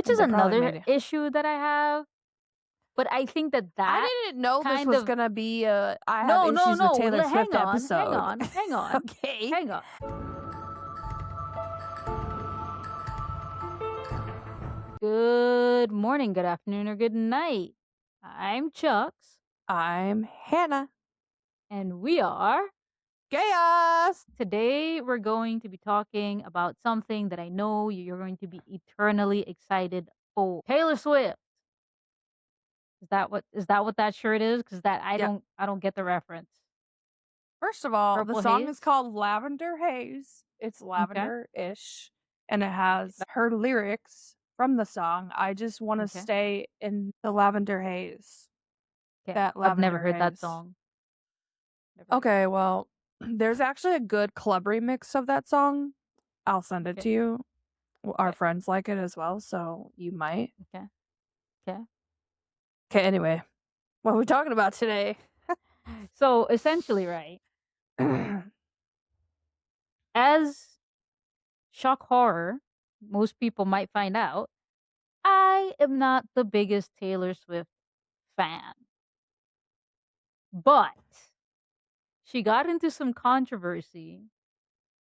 which is They probably another made it. issue that I have. But I think that I didn't know this kind was of gonna be a I no, have no, issues with no. Taylor Hang Swift on, episode. hang on, hang on, Okay. hang on. Good morning, good afternoon, or good night. I'm Chucks, I'm Hannah. and we are. Gayaos! Today, we're going to be talking about something that I know you're going to be eternally excited for. Taylor Swift. Is that what that shirt is? Because I don't get the reference. First of all, Purple the song Haze? is called Lavender Haze. It's lavender-ish, and it has her lyrics from the song. I just want to Okay. stay in the lavender haze. Okay. That I've never lavender heard that haze. song. Never heard Okay, well, there's actually a good club remix of that song. I'll send it Okay. to you. Our Okay. friends like it as well, so you might. Okay. Okay. Okay, anyway, what are we talking about today? So essentially, right, as shock horror, most people might find out, I am not the biggest Taylor Swift fan. But she got into some controversy.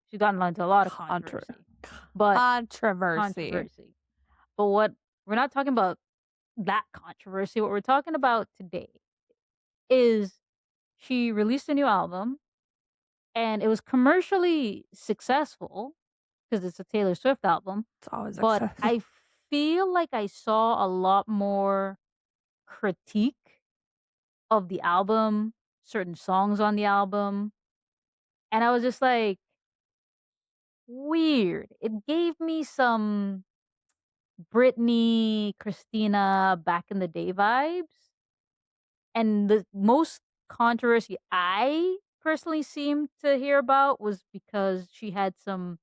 She got into a lot of controversy. But Controversy. But what we're not talking about that controversy. What we're talking about today is she released a new album and it was commercially successful because it's a Taylor Swift album. It's always But successful. I feel like I saw a lot more critique of the album, certain songs on the album, and I was just like, weird. It gave me some Britney, Christina back in the day vibes. And the most controversy I personally seemed to hear about was because she had some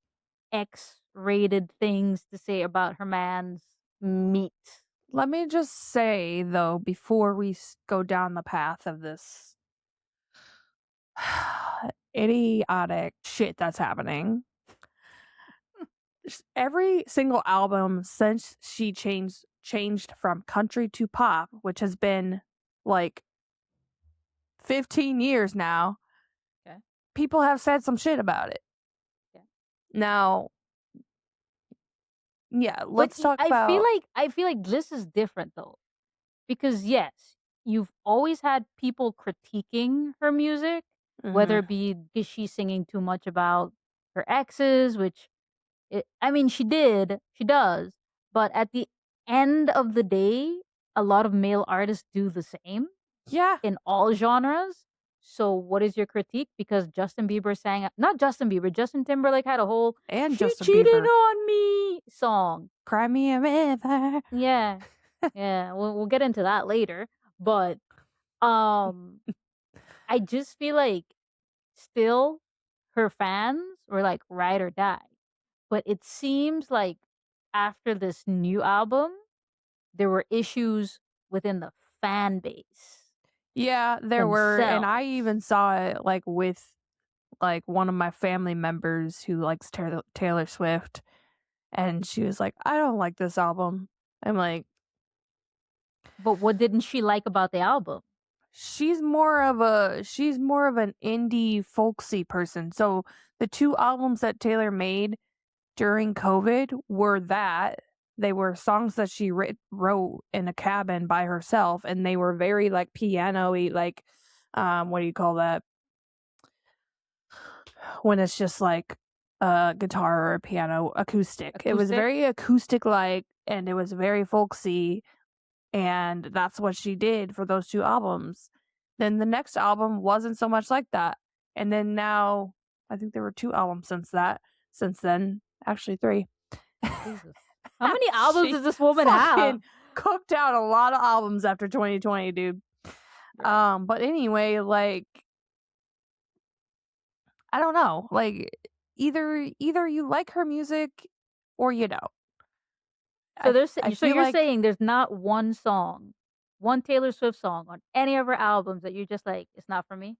X-rated things to say about her man's meat. Let me just say, though, before we go down the path of this idiotic shit that's happening, every single album since she changed from country to pop, which has been like 15 years now, Okay. people have said some shit about it. Okay. Now, yeah, let's talk about. I feel like this is different though, because yes, you've always had people critiquing her music, whether it be is she singing too much about her exes, which she does, but at the end of the day, a lot of male artists do the same. Yeah. In all genres. So what is your critique? Because Justin Timberlake had a whole And "She Justin cheated Bieber. on me" song. Cry me a river. Yeah. Yeah, we'll get into that later. But I just feel like still her fans were like ride or die. But it seems like after this new album, there were issues within the fan base. Yeah, there were, and I even saw it like with like one of my family members who likes Taylor Swift, and she was like, "I don't like this album." I'm like, but what didn't she like about the album? She's more of an indie folksy person. So the two albums that Taylor made during COVID were that they were songs that she wrote in a cabin by herself, and they were very like piano-y, like what do you call that? When it's just like a guitar or a piano, acoustic. It was very acoustic like, and it was very folksy, and that's what she did for those two albums. Then the next album wasn't so much like that. And then now I think there were two albums since then. Actually 3. Jesus. How many albums does this woman have? Cooked out a lot of albums after 2020, dude. Right. But anyway, like, I don't know. Like, either you like her music or you don't. So you're saying there's not one Taylor Swift song on any of her albums that you're just like, it's not for me?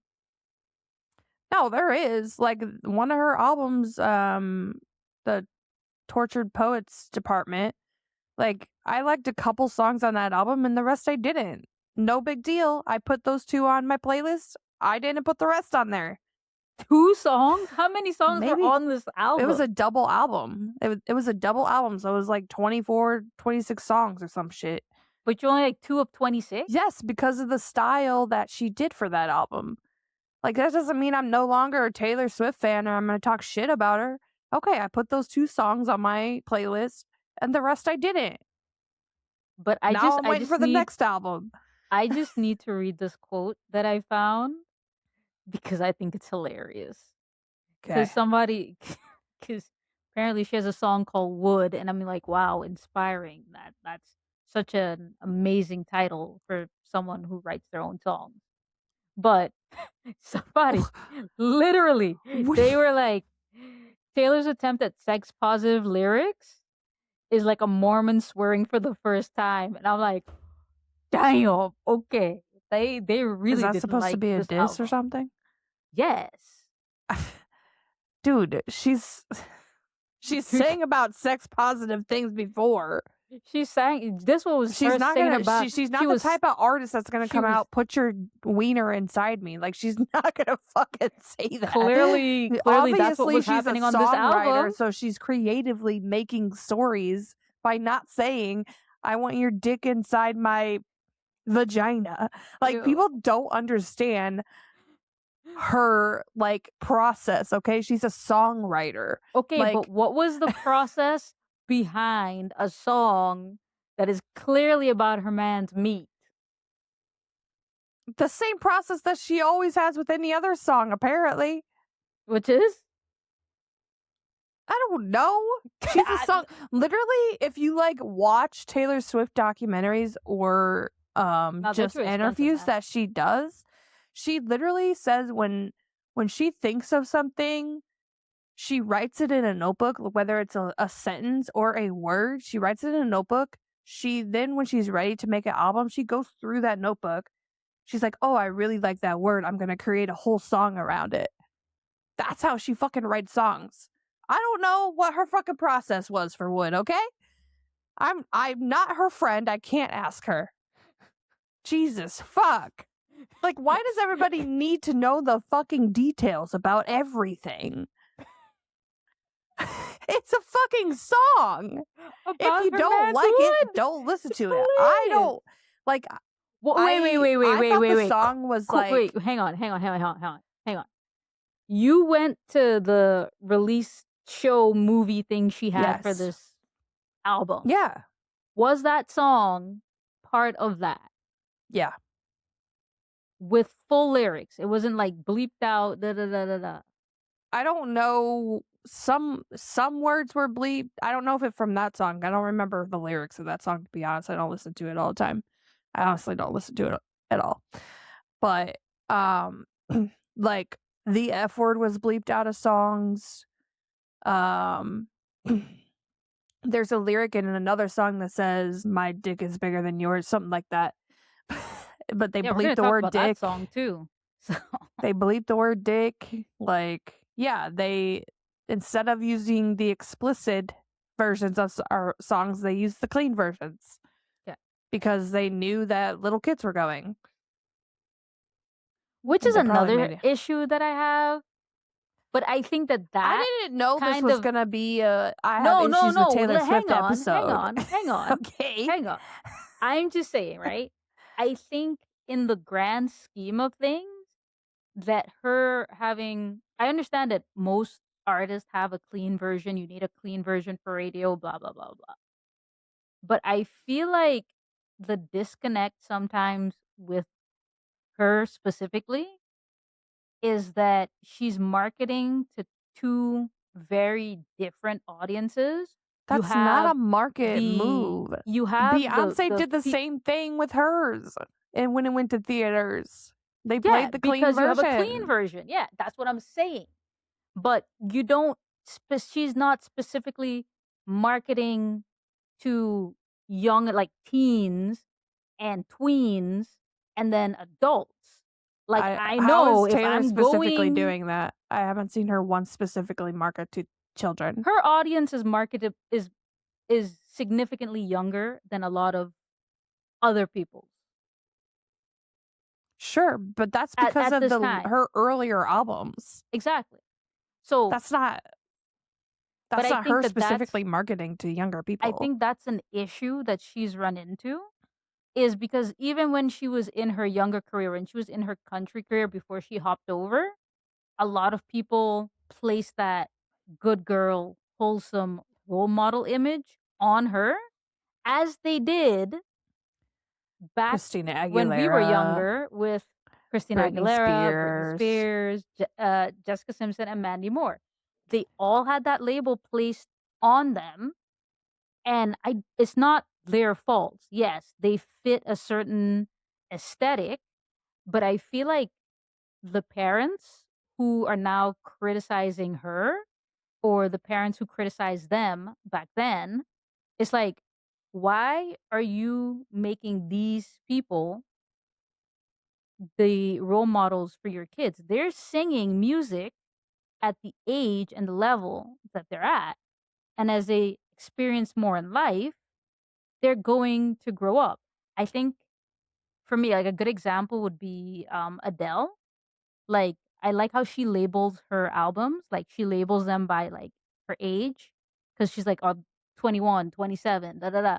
No, there is. Like, one of her albums, the Tortured Poets Department, Like, I liked a couple songs on that album and the rest I didn't. No big deal. I put those 2 on my playlist. I didn't put the rest on there. 2 songs? How many songs Maybe. were on this album? It was a double album. It was a double album, so it was like 24, 26 songs or some shit. But you're only like 2 of 26? Yes, because of the style that she did for that album. Like, that doesn't mean I'm no longer a Taylor Swift fan or I'm going to talk shit about her. Okay, I put those 2 songs on my playlist and the rest I didn't. But I'm waiting for the next album. I just need to read this quote that I found because I think it's hilarious. Because apparently she has a song called Wood, and I'm like, wow, inspiring. That's such an amazing title for someone who writes their own songs. But somebody, literally, they were like, Taylor's attempt at sex positive lyrics is like a Mormon swearing for the first time, and I'm like, damn, okay. They really Is that didn't supposed like to be a this diss album. or something? Yes. Dude, she's saying about sex positive things before. She's saying this one was she's not saying gonna, about. she's not the type of artist that's gonna come out, put your wiener inside me. Like, she's not gonna fucking say that. Clearly that's what was happening on this album. So she's creatively making stories by not saying, I want your dick inside my vagina. Like, Ew. people don't understand her, like, process. Okay, she's a songwriter. Okay, like, but what was the process behind a song that is clearly about her man's meat? The same process that she always has with any other song, apparently. Which is? I don't know. She's a song. Literally, if you like watch Taylor Swift documentaries or just interviews that she does, she literally says when she thinks of something, she writes it in a notebook, whether it's a sentence or a word. She writes it in a notebook. Then when she's ready to make an album, she goes through that notebook. She's like, oh, I really like that word. I'm going to create a whole song around it. That's how she fucking writes songs. I don't know what her fucking process was for Wood, okay? I'm not her friend. I can't ask her. Jesus, fuck. Like, why does everybody need to know the fucking details about everything? It's a fucking song. If you don't like it, don't listen to it. I don't like. Wait. The song was like. Wait, hang on. You went to the release show movie thing she had for this album. Yeah. Was that song part of that? Yeah. With full lyrics. It wasn't like bleeped out. Da da da da da. I don't know. Some words were bleeped. I don't know if it's from that song. I don't remember the lyrics of that song, to be honest. I don't listen to it all the time. I honestly don't listen to it at all. But like, the F word was bleeped out of songs. There's a lyric in another song that says my dick is bigger than yours, something like that. But they bleeped the word dick. That song too. So. They bleeped the word dick. Like, yeah, they, instead of using the explicit versions of our songs, they used the clean versions. Yeah. Because they knew that little kids were going. Which is another issue that I have. But I think that I didn't know this was going to be a I have issues with Taylor Swift episode. Hang on. Okay. Hang on. I'm just saying, right? I think in the grand scheme of things, that her having, I understand that most artists have a clean version. You need a clean version for radio, blah, blah, blah, blah. But I feel like the disconnect sometimes with her specifically is that she's marketing to two very different audiences. That's not a market move. You have Beyonce did the same thing with hers, and when it went to theaters, they played the clean version. You have a clean version. Yeah, that's what I'm saying. But you don't. She's not specifically marketing to young, like teens and tweens, and then adults. Like, I know if Taylor I'm specifically doing that. I haven't seen her once specifically market to children. Her audience is is significantly younger than a lot of other people's. Sure, but that's because at of this time. her earlier albums. Exactly. So That's not but I think her that specifically marketing to younger I people. think that's an issue that she's run into, is because even when she was in her younger career, when she was in her country career before she hopped over, a lot of people placed that good girl, wholesome role model image on her, as they did back Christina when we were Aguilera, younger with Christina Britney Aguilera, Britney Spears. Spears, Jessica Simpson, and Mandy Moore. They all had that label placed on them, and it's not their fault. Yes, they fit a certain aesthetic, but I feel like the parents who are now criticizing her, or the parents who criticized them back then, it's like, why are you making these people the role models for your kids? They're singing music at the age and the level that they're at. And as they experience more in life, they're going to grow up. I think for me, like a good example would be Adele. Like, I like how she labels her albums. Like, she labels them by like her age, because she's like, oh, 21, 27, da da da.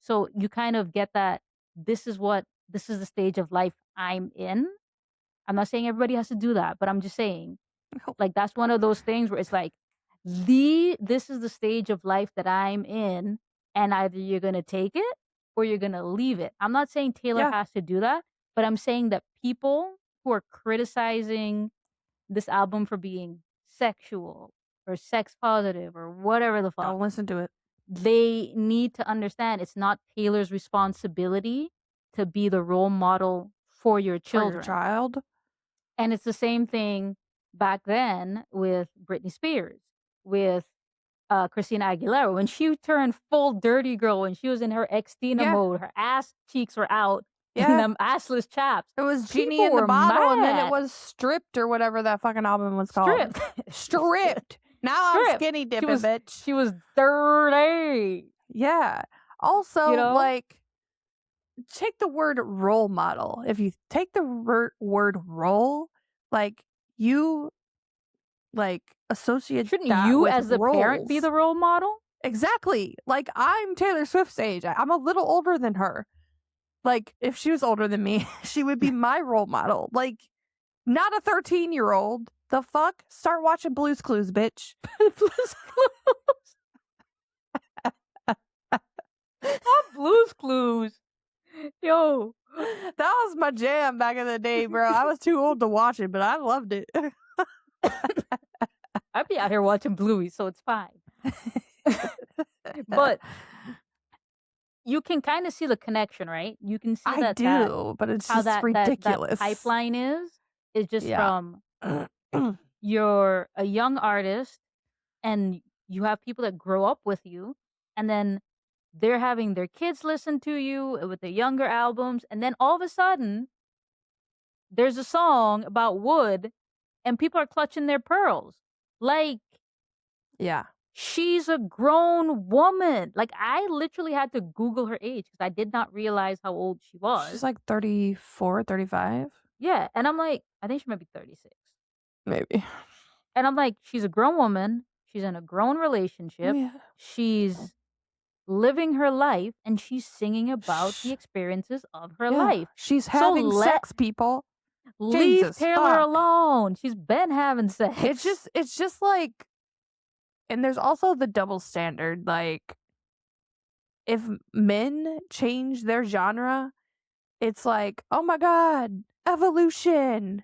So you kind of get that this is the stage of life I'm in. I'm not saying everybody has to do that, but I'm just saying, like, that's one of those things where it's like, this is the stage of life that I'm in, and either you're gonna take it or you're gonna leave it. I'm not saying Taylor Yeah. has to do that, but I'm saying that people who are criticizing this album for being sexual or sex positive or whatever the fuck, Don't listen to it. they need to understand it's not Taylor's responsibility to be the role model for your children. For your child. And it's the same thing back then with Britney Spears, with Christina Aguilera. When she turned full dirty girl, when she was in her ex-Tina mode, her ass cheeks were out in them assless chaps. It was Genie People in the were Bottle, and then it mad. was Stripped or whatever that fucking album was called. Stripped. Now I'm skinny dipping, bitch. She was dirty. Yeah. Also, You know? like, take the word role model. If you take the word role, like, you like associate Shouldn't that you with as the roles. parent be the role model? Exactly. Like, I'm Taylor Swift's age. I'm a little older than her. Like, if she was older than me, she would be my role model. Like, not a 13-year-old. The fuck? Start watching Blue's Clues, bitch. Blue's Clues. Not Blue's Clues. Yo. That was my jam back in the day, bro. I was too old to watch it, but I loved it. I'd be out here watching Bluey, so it's fine. But you can kind of see the connection, right? You can see I do, but it's how just ridiculous. That pipeline is just from you're a young artist and you have people that grow up with you, and then they're having their kids listen to you with the younger albums, and then all of a sudden there's a song about wood and people are clutching their pearls. Like, yeah. She's a grown woman. Like, I literally had to Google her age because I did not realize how old she was. She's like 34, 35. Yeah. And I'm like, I think she might be 36. Maybe. And I'm like, she's a grown woman. She's in a grown relationship. Yeah. She's living her life and she's singing about the experiences of her life. She's having sex, people. Leave Jesus, Taylor alone. She's been having sex. It's just like, and there's also the double standard. Like, if men change their genre, it's like, oh my god, evolution.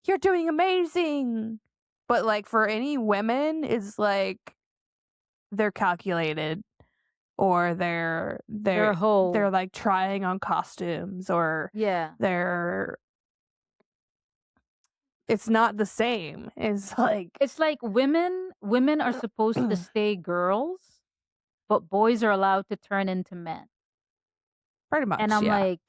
You're doing amazing. But like for any women, it's like they're calculated, or they're like trying on costumes, or it's not the same. It's like women are supposed to stay girls, but boys are allowed to turn into men. Pretty much. And I'm like,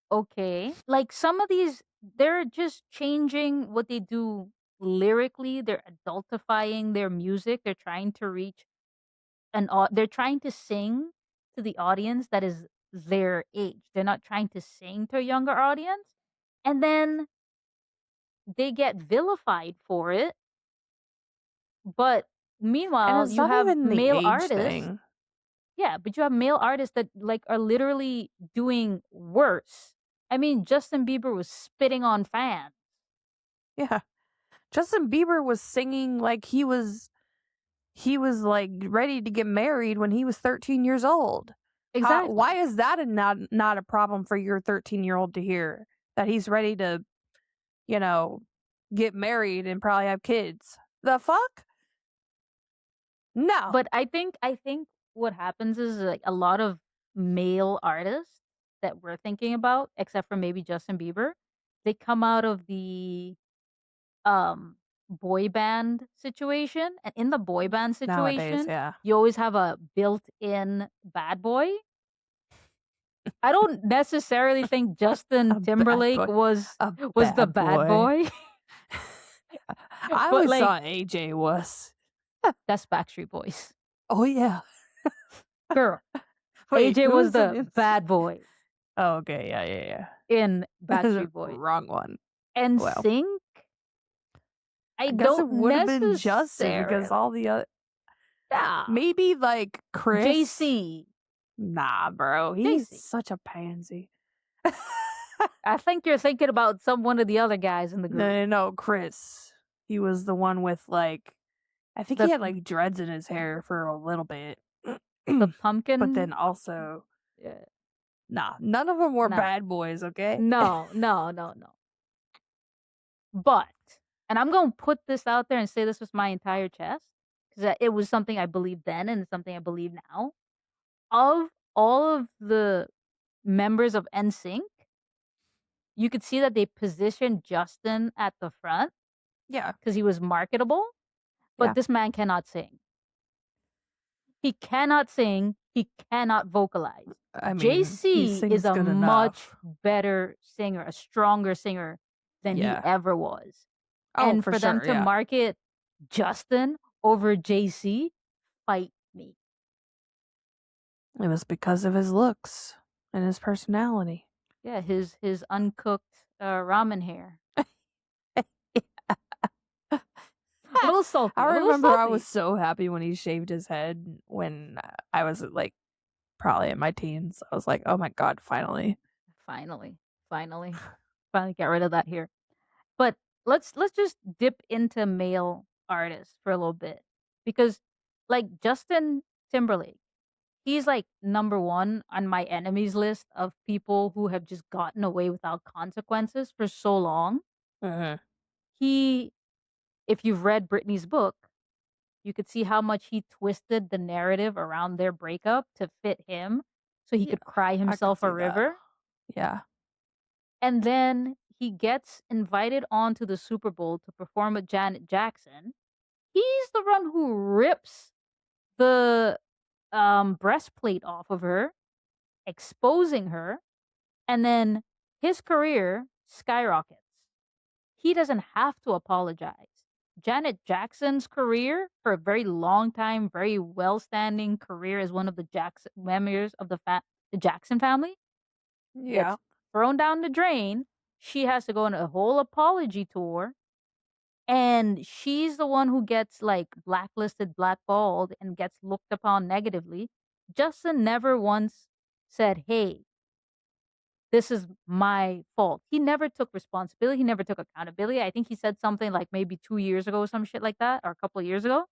okay. Like, some of these, they're just changing what they do lyrically. They're adultifying their music. They're trying to reach they're trying to sing to the audience that is their age. They're not trying to sing to a younger audience. And then they get vilified for it. But And meanwhile, it's you not have even the male age artists. thing. Yeah, but you have male artists that like are literally doing worse. I mean, Justin Bieber was spitting on fans. Yeah. Justin Bieber was singing like he was like ready to get married when he was 13 years old. Exactly. Why is that not a problem for your 13-year-old to hear that he's ready to, get married and probably have kids? The fuck? No. But I think what happens is like a lot of male artists that we're thinking about, except for maybe Justin Bieber, they come out of the boy band situation, and in the boy band Nowadays, situation, yeah. you always have a built-in bad boy. I don't necessarily think Justin Timberlake was the bad boy. I always thought AJ was. That's Backstreet Boys. Oh yeah. Girl. Wait, AJ was the bad boy. Oh, okay, yeah. In Backstreet Boys. Wrong one. And Sync? I guess don't it would have been Justin necessarily. because all the other. Yeah. Maybe like Chris. JC. Nah, bro. He's such a pansy. I think you're thinking about one of the other guys in the group. No, Chris. He was the one with like, I think he had like dreads in his hair for a little bit. The pumpkin. But then also, yeah. Nah, none of them were bad boys, okay? No. But, and I'm going to put this out there and say this was my entire chest, because it was something I believed then and it's something I believe now. Of all of the members of NSYNC, you could see that they positioned Justin at the front. Yeah. Because he was marketable. But this man cannot sing. He cannot sing. He cannot vocalize. I mean, JC is a much better singer, a stronger singer than he ever was. Oh, and for them to market Justin over JC, fight me. It was because of his looks and his personality. Yeah, his uncooked ramen hair. A little salty. I remember I was so happy when he shaved his head when I was like probably in my teens. I was like, oh my God, finally get rid of that here. But let's just dip into male artists for a little bit, because like Justin Timberlake, he's like number one on my enemies list of people who have just gotten away without consequences for so long. If you've read Britney's book, you could see how much he twisted the narrative around their breakup to fit him so he could cry himself a river. Yeah. And then he gets invited onto the Super Bowl to perform with Janet Jackson. He's the one who rips the breastplate off of her, exposing her, and then his career skyrockets. He doesn't have to apologize. Janet Jackson's career, for a very long time, very well-standing career as one of the Jackson members of the Jackson family, gets thrown down the drain. She has to go on a whole apology tour, and she's the one who gets like blacklisted, blackballed, and gets looked upon negatively. Justin never once said, "Hey, this is my fault." He never took responsibility. He never took accountability. I think he said something like maybe 2 years ago, some shit like that, or a couple of years ago.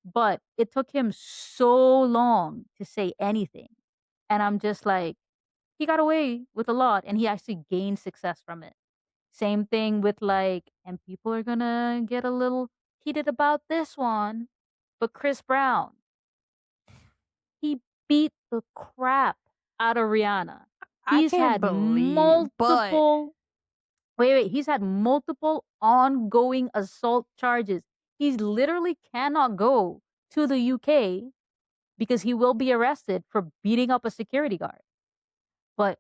But it took him so long to say anything. And I'm just like, he got away with a lot and he actually gained success from it. Same thing with like, and people are gonna get a little heated about this one, but Chris Brown, he beat the crap out of Rihanna. He's had multiple. Wait. He's had multiple ongoing assault charges. He literally cannot go to the UK because he will be arrested for beating up a security guard. But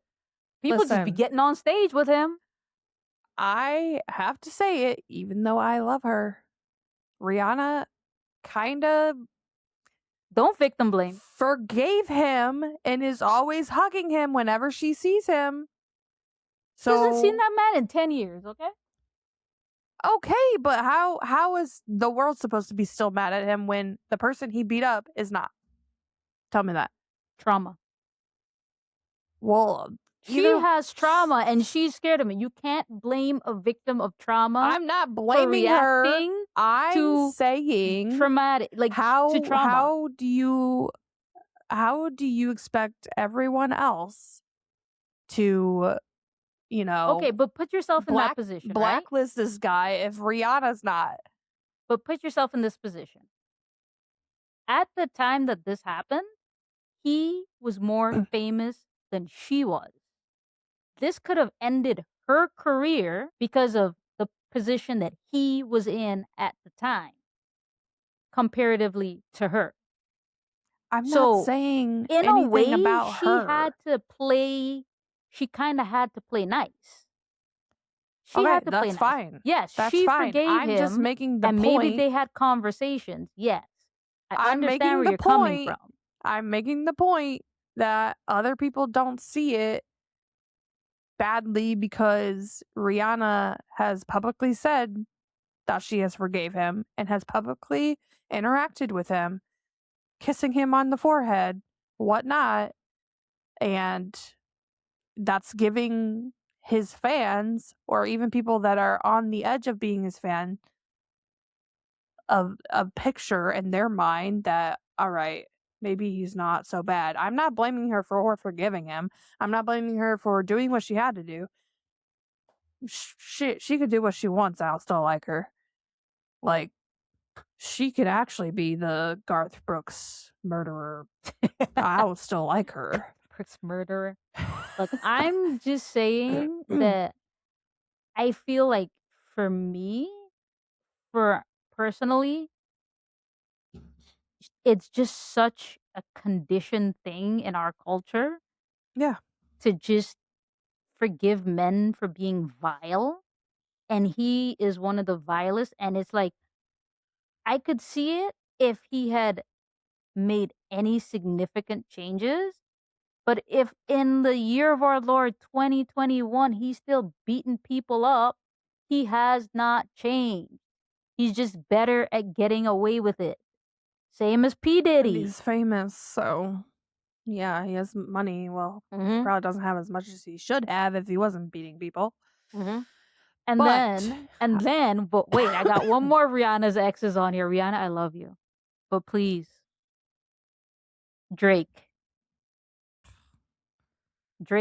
people just be getting on stage with him. I have to say it, even though I love her, Rihanna kind of Don't victim blame. Forgave him and is always hugging him whenever she sees him. So She hasn't seen that man in 10 years, okay? Okay, but how is the world supposed to be still mad at him when the person he beat up is not? Tell me that. Trauma. Well, she has trauma and she's scared of it. You can't blame a victim of trauma. I'm not blaming her. I'm saying traumatic, like to trauma. How do you expect everyone else to, okay, but put yourself in that position, blacklist this guy if Rihanna's not. But put yourself in this position. At the time that this happened, he was more famous than she was. This could have ended her career because of the position that he was in at the time, comparatively to her. I'm not saying in anything a way, about her. She kind of had to play nice. She had to play nice. Fine. Yes, that's she fine. forgave I'm him. Just making the and point. Maybe they had conversations. Yes. I understand where you're coming from. I'm making the point that other people don't see it badly because Rihanna has publicly said that she has forgave him and has publicly interacted with him, kissing him on the forehead, whatnot, and that's giving his fans, or even people that are on the edge of being his fan, a picture in their mind that, all right, maybe he's not so bad. I'm not blaming her for forgiving him. I'm not blaming her for doing what she had to do. She could do what she wants. I'll still like her. Like, she could actually be the Garth Brooks murderer. I would still like her. Brooks murderer. Look, I'm just saying that I feel like for me, personally, it's just such a conditioned thing in our culture. Yeah. To just forgive men for being vile. And he is one of the vilest. And it's like, I could see it if he had made any significant changes. But if in the year of our Lord 2021, he's still beating people up, he has not changed. He's just better at getting away with it. Same as P. Diddy. And he's famous, so yeah, he has money. Well, he probably doesn't have as much as he should have if he wasn't beating people. And then, but wait, I got one more Rihanna's exes on here. Rihanna, I love you. But please, Drake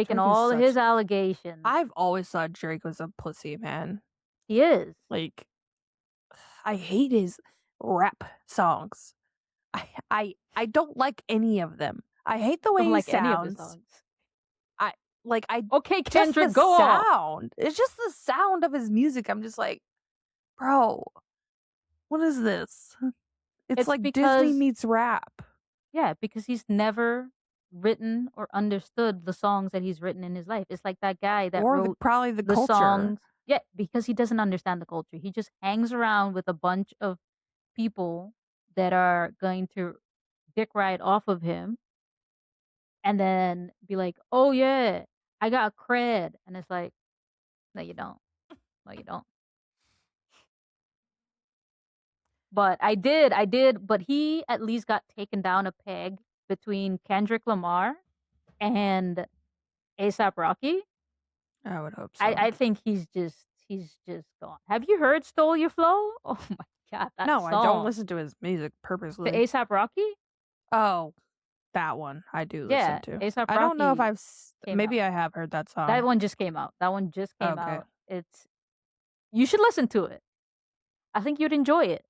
and all his allegations. I've always thought Drake was a pussy, man. He is. Like, I hate his rap songs. I don't like any of them. I hate the way he sounds. Any of his songs. Okay, Kendrick, go on. Sound. It's just the sound of his music. I'm just like, bro, what is this? It's like Disney meets rap. Yeah, because he's never written or understood the songs that he's written in his life. It's like that guy that wrote probably the culture. Songs. Yeah, because he doesn't understand the culture. He just hangs around with a bunch of people that are going to dick ride off of him and then be like, oh yeah, I got cred. And it's like, no, you don't. No, you don't. But I did. But he at least got taken down a peg between Kendrick Lamar and ASAP Rocky. I would hope so. I think he's just gone. Have you heard "Stole Your Flow"? Oh my god, that no, song. I don't listen to his music purposely. The ASAP Rocky? Oh, that one I do listen to. ASAP Rocky. I don't know if I've maybe I have heard that song. That one just came out. Out. You should listen to it. I think you'd enjoy it.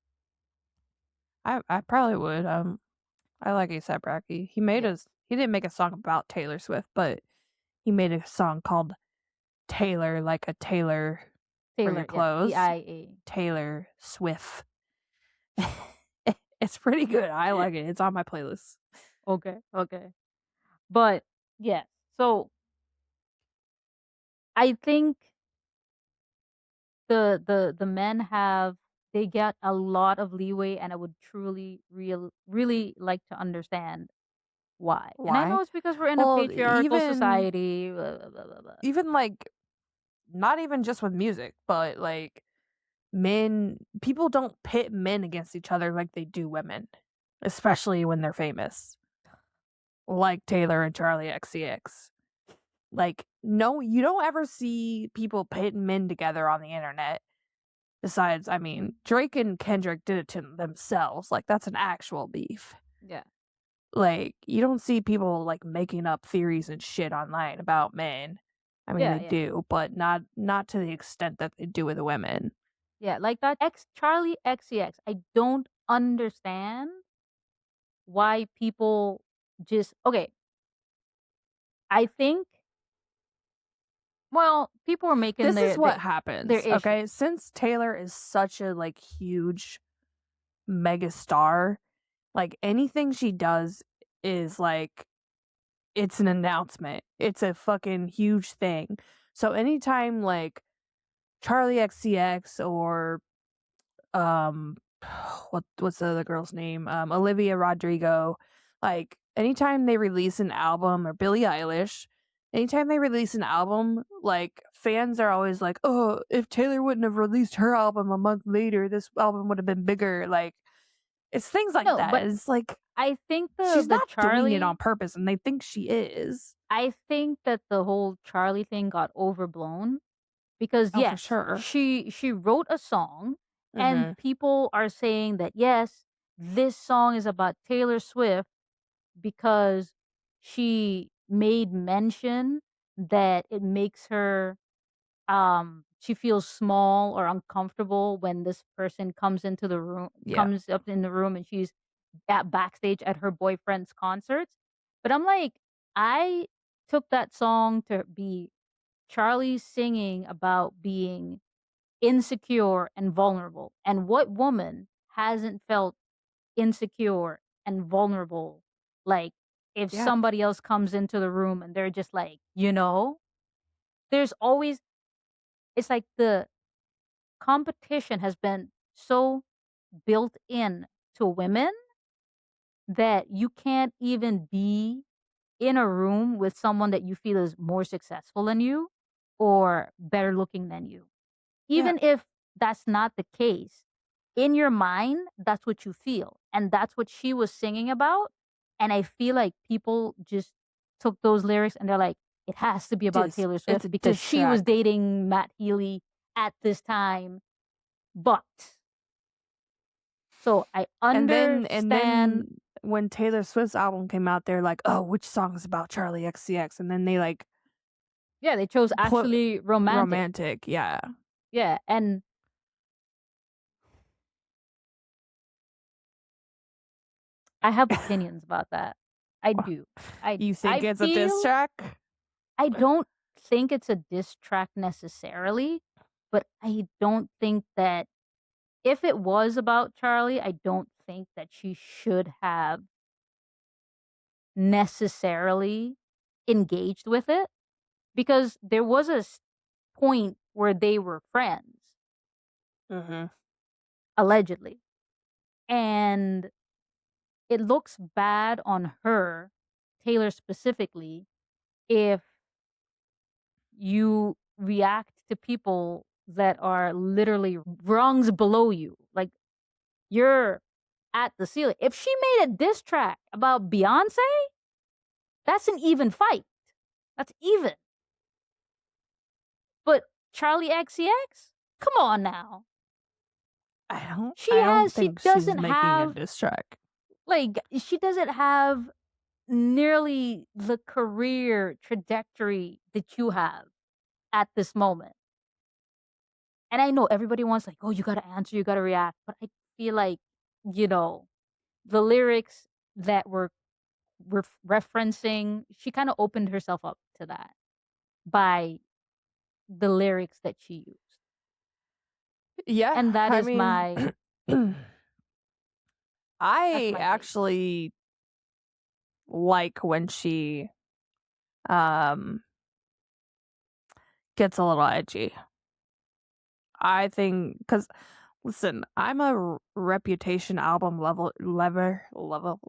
I probably would. I like ASAP Rocky. He didn't make a song about Taylor Swift, but he made a song called Taylor, like a tailor for your clothes. T-I-A. Taylor Swift. It's pretty good. I like it. It's on my playlist. Okay. But yeah, so I think the men they get a lot of leeway, and I would really like to understand why. And I know Why? it's because we're in a Well, patriarchal society. Blah, blah, blah, blah, blah. even like not even just with music, but like people don't pit men against each other like they do women, especially when they're famous. Like Taylor and Charli XCX. Like, no, you don't ever see people pitting men together on the internet. Besides, I mean, Drake and Kendrick did it to themselves. Like, that's an actual beef. Yeah. Like, you don't see people like making up theories and shit online about men. I mean, they do, but not to the extent that they do with the women. Yeah, like that Charli XCX. I don't understand why people just okay. I think people were making This is what their happens, issue. okay? Since Taylor is such a like huge mega star, like anything she does is like it's an announcement. It's a fucking huge thing. So anytime like Charli XCX or what's the other girl's name? Olivia Rodrigo, like anytime they release an album, or Billie Eilish, anytime they release an album, like fans are always like, "Oh, if Taylor wouldn't have released her album a month later, this album would have been bigger." Like it's things like that. But it's like I think she's not doing it Charli. on purpose, and they think she is. I think that the whole Charli thing got overblown because Oh, for yes, sure. she wrote a song, and people are saying that yes, this song is about Taylor Swift because she made mention that it makes her she feels small or uncomfortable when this person comes into the room, comes up in the room, and she's at backstage at her boyfriend's concerts. But I'm like, I took that song to be Charlie singing about being insecure and vulnerable. And what woman hasn't felt insecure and vulnerable? Like, if somebody else comes into the room and they're just like, there's always, it's like the competition has been so built in to women that you can't even be in a room with someone that you feel is more successful than you or better looking than you. Even if that's not the case, in your mind, that's what you feel. And that's what she was singing about. And I feel like people just took those lyrics and they're like, it has to be about Taylor Swift because she was dating Matt Healy at this time. But so I understand. And then when Taylor Swift's album came out, they're like, "Oh, which song is about Charli XCX?" And then they like, they chose actually romantic. Romantic, yeah, and I have opinions about that. I do. You think it's a diss track? I don't think it's a diss track necessarily, but I don't think that if it was about Charli, I don't think that she should have necessarily engaged with it because there was a point where they were friends. Allegedly. And it looks bad on her, Taylor specifically, if you react to people that are literally rungs below you. Like, you're at the ceiling. If she made a diss track about Beyonce, that's an even fight. That's even. But Charli XCX? Come on now. I don't think she's making a diss track. Like, she doesn't have nearly the career trajectory that you have at this moment. And I know everybody wants like, oh, you got to answer, you got to react. But I feel like, the lyrics that were referencing, she kind of opened herself up to that by the lyrics that she used. Yeah. And that is my... I actually like when she gets a little edgy. I think because Listen, I'm a Reputation album lover until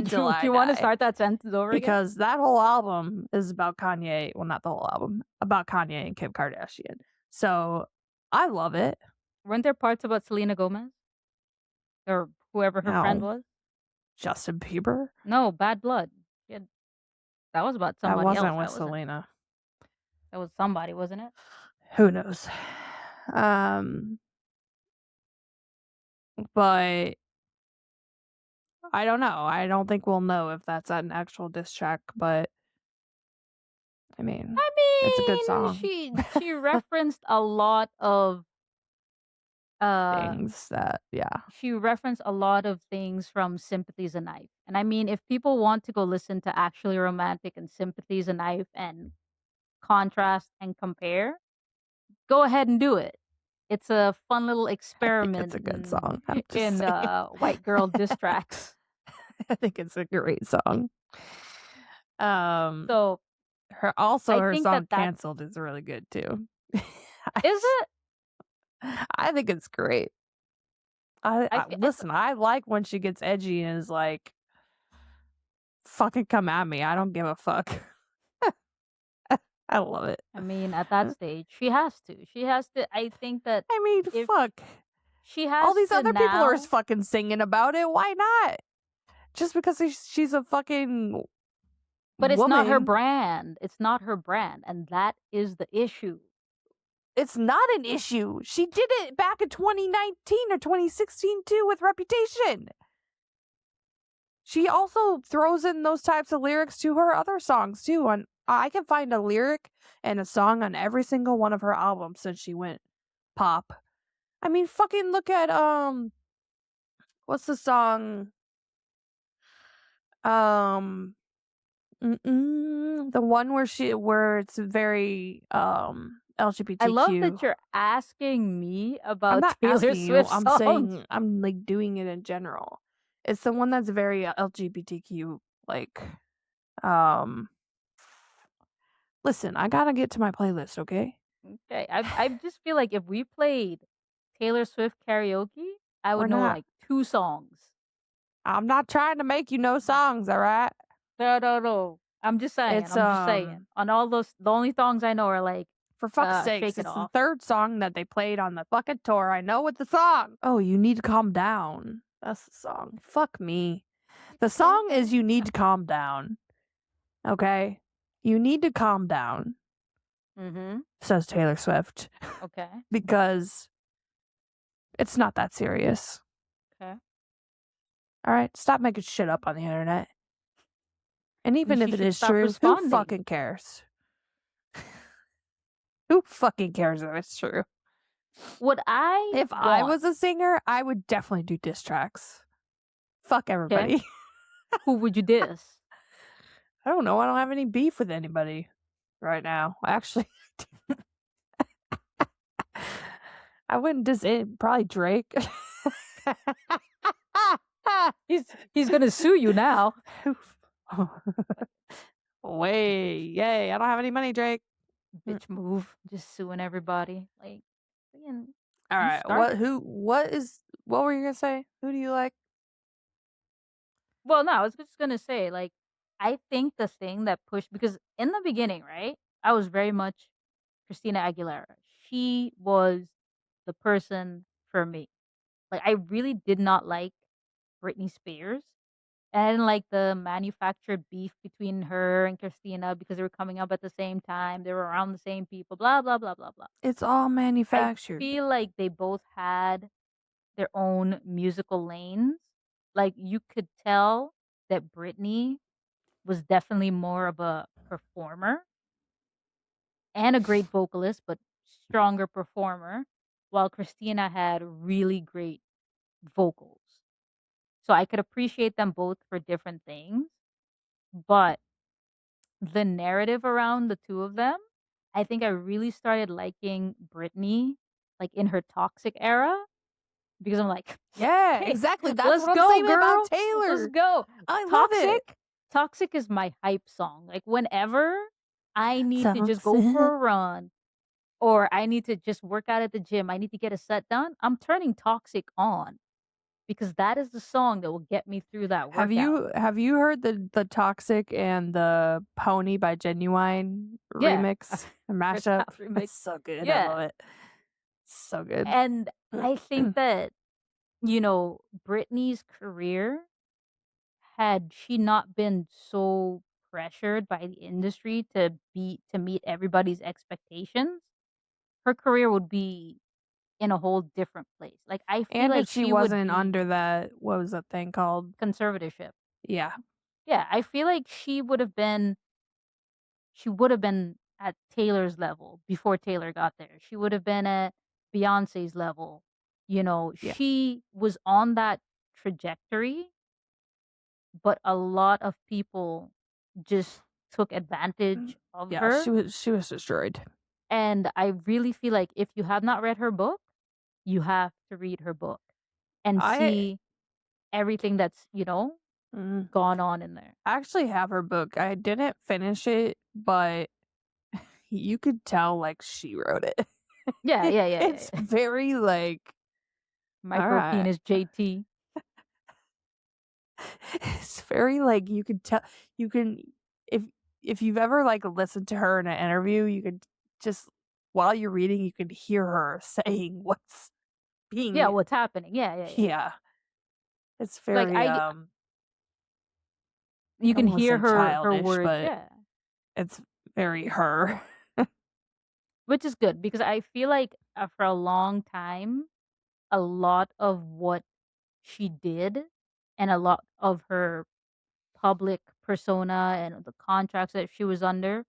Do I you want to die. start that sentence over again? Because that whole album is about Kanye. Well, not the whole album, about Kanye and Kim Kardashian. So I love it. Weren't there parts about Selena Gomez? Or whoever her friend No. was? Justin Bieber? No, Bad Blood. Yeah, that was about That somebody wasn't else. with Selena. That was somebody, wasn't it? Who knows? But I don't know. I don't think we'll know if that's an actual diss track, but I mean, it's a good song. She referenced a lot of things that, she referenced a lot of things from Sympathy's a Knife. And I mean, if people want to go listen to Actually Romantic and Sympathy's a Knife and contrast and compare, go ahead and do it. It's a fun little experiment. I think it's a good song. In white girl diss tracks. I think it's a great song. So her song Canceled is really good too. Is it? I think it's great. Listen, I like when she gets edgy and is like, fucking come at me. I don't give a fuck. I love it. I mean, at that stage, she has to. I think that. I mean, fuck. She has all these other now, people are fucking singing about it. Why not? Just because she's a fucking. But it's woman. not her brand. It's not her brand, and that is the issue. It's not an issue. She did it back in 2019 or 2016 too with Reputation. She also throws in those types of lyrics to her other songs too. And I can find a lyric and a song on every single one of her albums since she went pop. I mean, fucking look at what's the song? The one where it's very LGBTQ. I love that you're asking me about I'm not Taylor asking Swift you. I'm songs. saying I'm like doing it in general. It's the one that's very LGBTQ like. Listen, I gotta get to my playlist, okay? Okay, I just feel like if we played Taylor Swift karaoke, I would know like 2 songs. I'm not trying to make you know songs, all right? No. I'm just saying. On all those, the only songs I know are like, for fuck's sake, it's the third song that they played on the fucking tour. I know what the song. Oh, You Need to Calm Down. That's the song. Fuck me. The song is You Need to Calm Down. Okay? You need to calm down. Says Taylor Swift. Okay. Because it's not that serious. Okay. All right? Stop making shit up on the internet. And even if it is true, who fucking cares? Who fucking cares if it's true? If I was a singer, I would definitely do diss tracks. Fuck everybody. Okay. Who would you diss? I don't know. I don't have any beef with anybody right now. Actually, I wouldn't diss probably Drake. He's gonna sue you now. Yay! I don't have any money, Drake. Bitch move, just suing everybody. Like, all right. What were you gonna say? Who do you like? Well, no, I was just gonna say, like, I think the thing that pushed, because in the beginning, right, I was very much Christina Aguilera. She was the person for me. Like, I really did not like Britney Spears. And I didn't like the manufactured beef between her and Christina because they were coming up at the same time. They were around the same people, blah, blah, blah, blah, blah. It's all manufactured. I feel like they both had their own musical lanes. Like, you could tell that Britney was definitely more of a performer and a great vocalist, but stronger performer, while Christina had really great vocals. So I could appreciate them both for different things, but the narrative around the two of them, I think I really started liking Britney like in her Toxic era, because I'm like, yeah, hey, exactly. That's what I'm saying about Taylor. Let's go. I love it. Toxic is my hype song. Like, whenever I need to just go for a run, or I need to just work out at the gym. I need to get a set done. I'm turning Toxic on because that is the song that will get me through that workout. Have you heard the Toxic and the Pony by Genuine Yeah. remix Heard mashup? that remix. It's so good. I Yeah. love it. So good. And I think that, Britney's career, had she not been so pressured by the industry to meet everybody's expectations, her career would be in a whole different place. Like, I feel And if like she she would wasn't under be that, what was that thing called? conservatorship. Yeah. Yeah, I feel like she would have been at Taylor's level before Taylor got there. She would have been at Beyoncé's level. Yeah. She was on that trajectory, but a lot of people just took advantage of Yeah, her. she was destroyed. And I really feel like if you have not read her book, you have to read her book and I see everything that's, mm, gone on in there. actually have her book. I didn't finish it, but you could tell like she wrote it. Yeah, yeah, yeah, yeah, It's yeah. very like all Micro right. penis JT. It's very like you could tell you can if you've ever like listened to her in an interview, you could just while you're reading, you could hear her saying what's Yeah, being what's happening? Yeah, yeah, yeah. yeah. It's Like very you I don't can want to hear say her childish, words. but Yeah, it's very her. which is good because I feel like for a long time, a lot of what she did and a lot of her public persona and the contracts that she was under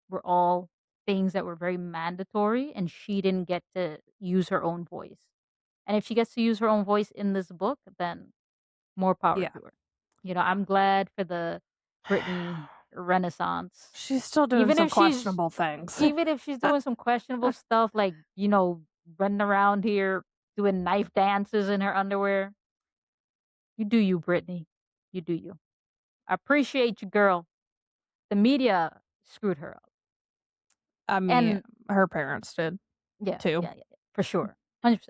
were all things that were very mandatory, and she didn't get to use her own voice. And if she gets to use her own voice in this book, then more power Yeah. to her. I'm glad for the Britney renaissance. She's still doing Even some if she's questionable things. even if she's doing some questionable stuff like, running around here doing knife dances in her underwear. You do you, Britney. You do you. I appreciate you, girl. The media screwed her up. I mean, And her parents did yeah, too. yeah, yeah, yeah, for sure. 100%.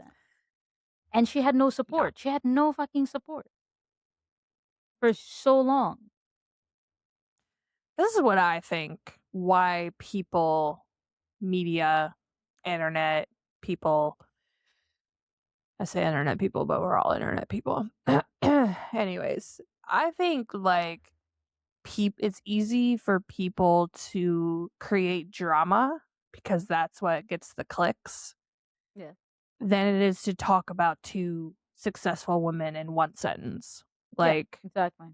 And she had no Yeah. support. She had no fucking support for so long. This is what I think why people, media, internet people, I say internet people, but we're all internet people. Anyways, I think like it's easy for people to create drama because that's what gets the clicks Yeah. than it is to talk about two successful women in one sentence. Yeah, Like, exactly.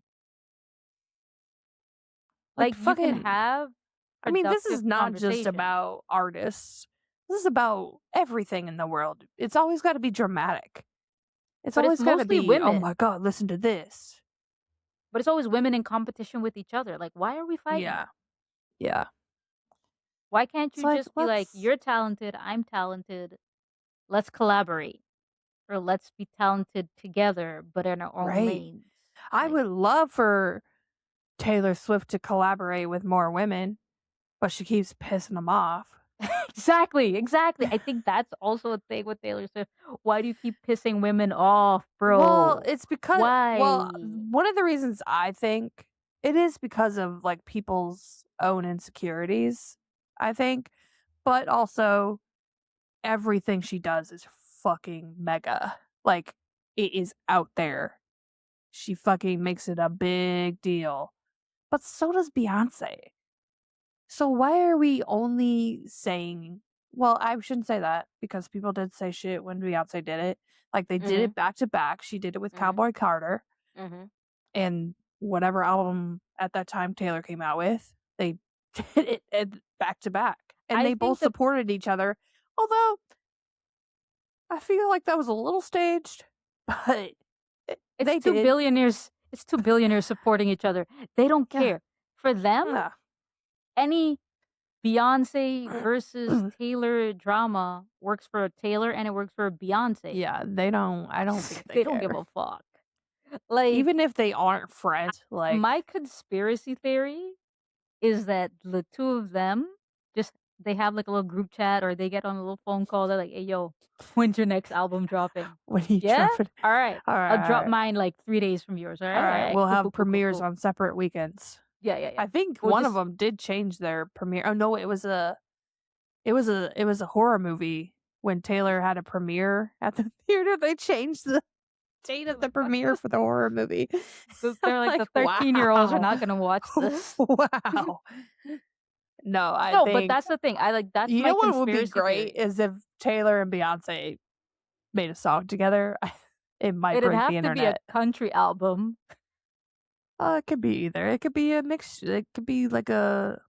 like Like, you can fucking have I mean, this is productive not just conversation, about artists. This is about everything in the world. It's always got to be dramatic. It's but it's always got to mostly be, oh women. my God, listen to this. But it's always women in competition with each other. Like, why are we fighting? Yeah. Yeah. Why can't It's you like, just be like, you're talented, I'm talented, let's collaborate, or let's be talented together, but in our own right. lanes? I Like, would love for Taylor Swift to collaborate with more women, but she keeps pissing them off. exactly. I think that's also a thing with Taylor Swift. Why do you keep pissing women off, bro? Well, it's because, Why? well, one of the reasons I think it is because of like people's own insecurities, I think, but also everything she does is fucking mega. Like, it is out there. She fucking makes it a big deal. But so does Beyonce. So why are we only saying, well, I shouldn't say that because people did say shit when Beyonce did it. Like, they did it back to back. She did it with Cowboy Carter and whatever album at that time Taylor came out with. They did it back to back. And they both supported each other. Although, I feel like that was a little staged, but they two did. billionaires. It's two billionaires supporting each other. They don't care. For them, any Beyonce versus Taylor drama works for Taylor and it works for Beyonce. Yeah, they don't. I don't think they don't give a fuck. Like, even if they aren't friends, like my conspiracy theory is that the two of them just they have like a little group chat or they get on a little phone call. They're like, "Hey, yo, when's your next album dropping?" When you Yeah, drop it. all right. All I'll right, all drop right. mine like 3 days from yours. All right, All right. We'll cool, have cool, cool, cool, premieres cool. on separate weekends. Yeah. I think We'll one of just them did change their premiere. Oh no, it was a horror movie. When Taylor had a premiere at the theater, they changed the date of the like, what? premiere for the horror movie. They're like the 13-year-olds are not gonna watch this. Wow. No, I No, but think that's the thing. I like that's you my know what would be conspiracy great theory. is if Taylor and Beyonce made a song together. It might It'd break the have to be a internet. country album. It could be either. It could be a mix. It could be like a.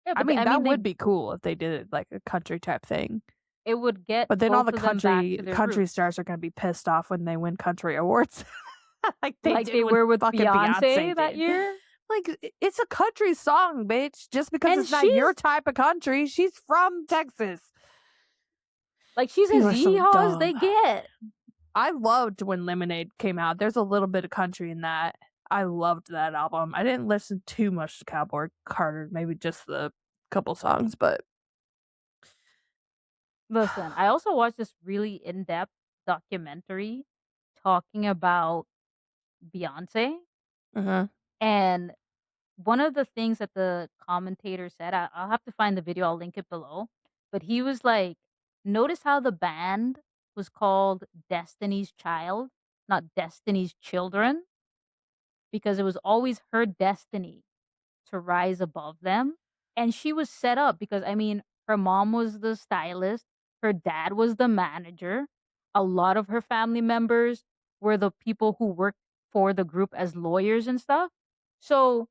Yeah, I but mean, that would they be cool if they did it like a country type thing. it would get But then all both the of them back to their country roots, stars are gonna be pissed off when they win country awards, like they like did they when were with fucking Beyonce that did. year. Like it's a country song, bitch. Just because And it's not your type of country, she's from Texas. Like she's People as are so yeehaw as they dumb. get. I loved when Lemonade came out. There's a little bit of country in that. I loved that album. I didn't listen too much to Cowboy Carter, maybe just the couple songs, but Listen, I also watched this really in-depth documentary talking about Beyonce, and one of the things that the commentator said, I'll have to find the video, I'll link it below, but he was like, notice how the band was called Destiny's Child, not Destiny's Children, because it was always her destiny to rise above them. And she was set up because, I mean, her mom was the stylist, her dad was the manager. A lot of her family members were the people who worked for the group as lawyers and stuff. So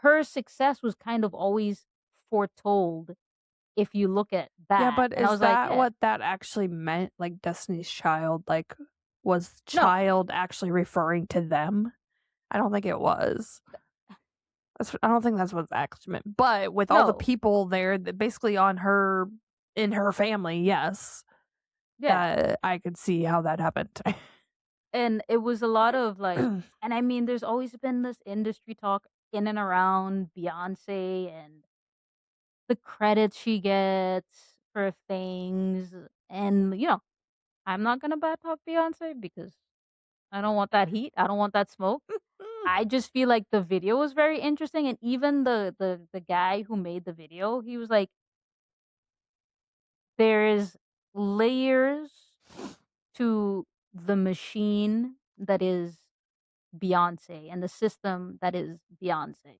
her success was kind of always foretold if you look at that. yeah, but And I is was like, that what that actually meant? Like Destiny's Child, like was no, child actually referring to them? I don't think it was. I don't think that's what it actually meant. But with all the no. people there, that basically on her in her family, yes, Yeah. I could see how that happened. And it was a lot of like, and I mean, there's always been this industry talk in and around Beyonce and the credits she gets for things. And, I'm not going to bad talk Beyonce because I don't want that heat. I don't want that smoke. I just feel like the video was very interesting. And even the guy who made the video, he was like, there is layers to the machine that is Beyonce and the system that is Beyonce.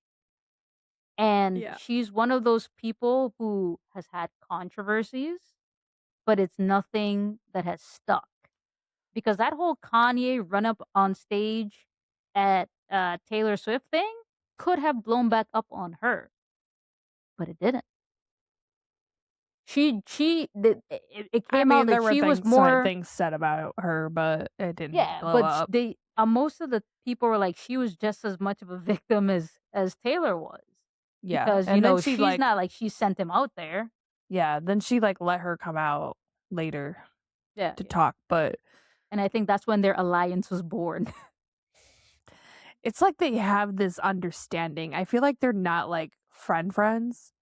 And Yeah. she's one of those people who has had controversies, but it's nothing that has stuck. Because that whole Kanye run up on stage at Taylor Swift thing could have blown back up on her, but it didn't. It came out there that were she was some more things said about her, but it didn't yeah, blow but up. they most of the people were like she was just as much of a victim as Taylor was. Yeah, Because and then she's not like she sent him out there. Yeah, then she like let her come out later to talk, but and I think that's when their alliance was born. It's like they have this understanding. I feel like they're not like friends.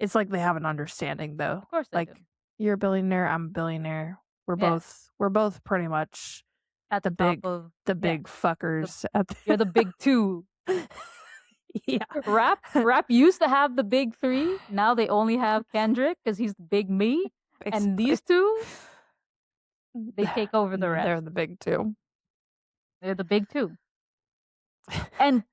It's like they have an understanding though. Of course they like do. You're a billionaire, I'm a billionaire. We're both pretty much at the big top of big fuckers you're the big two. Yeah. Rap used to have the big three. Now they only have Kendrick because he's the big me. Basically. And these two, they take over the rest. They're the big two. They're the big two. And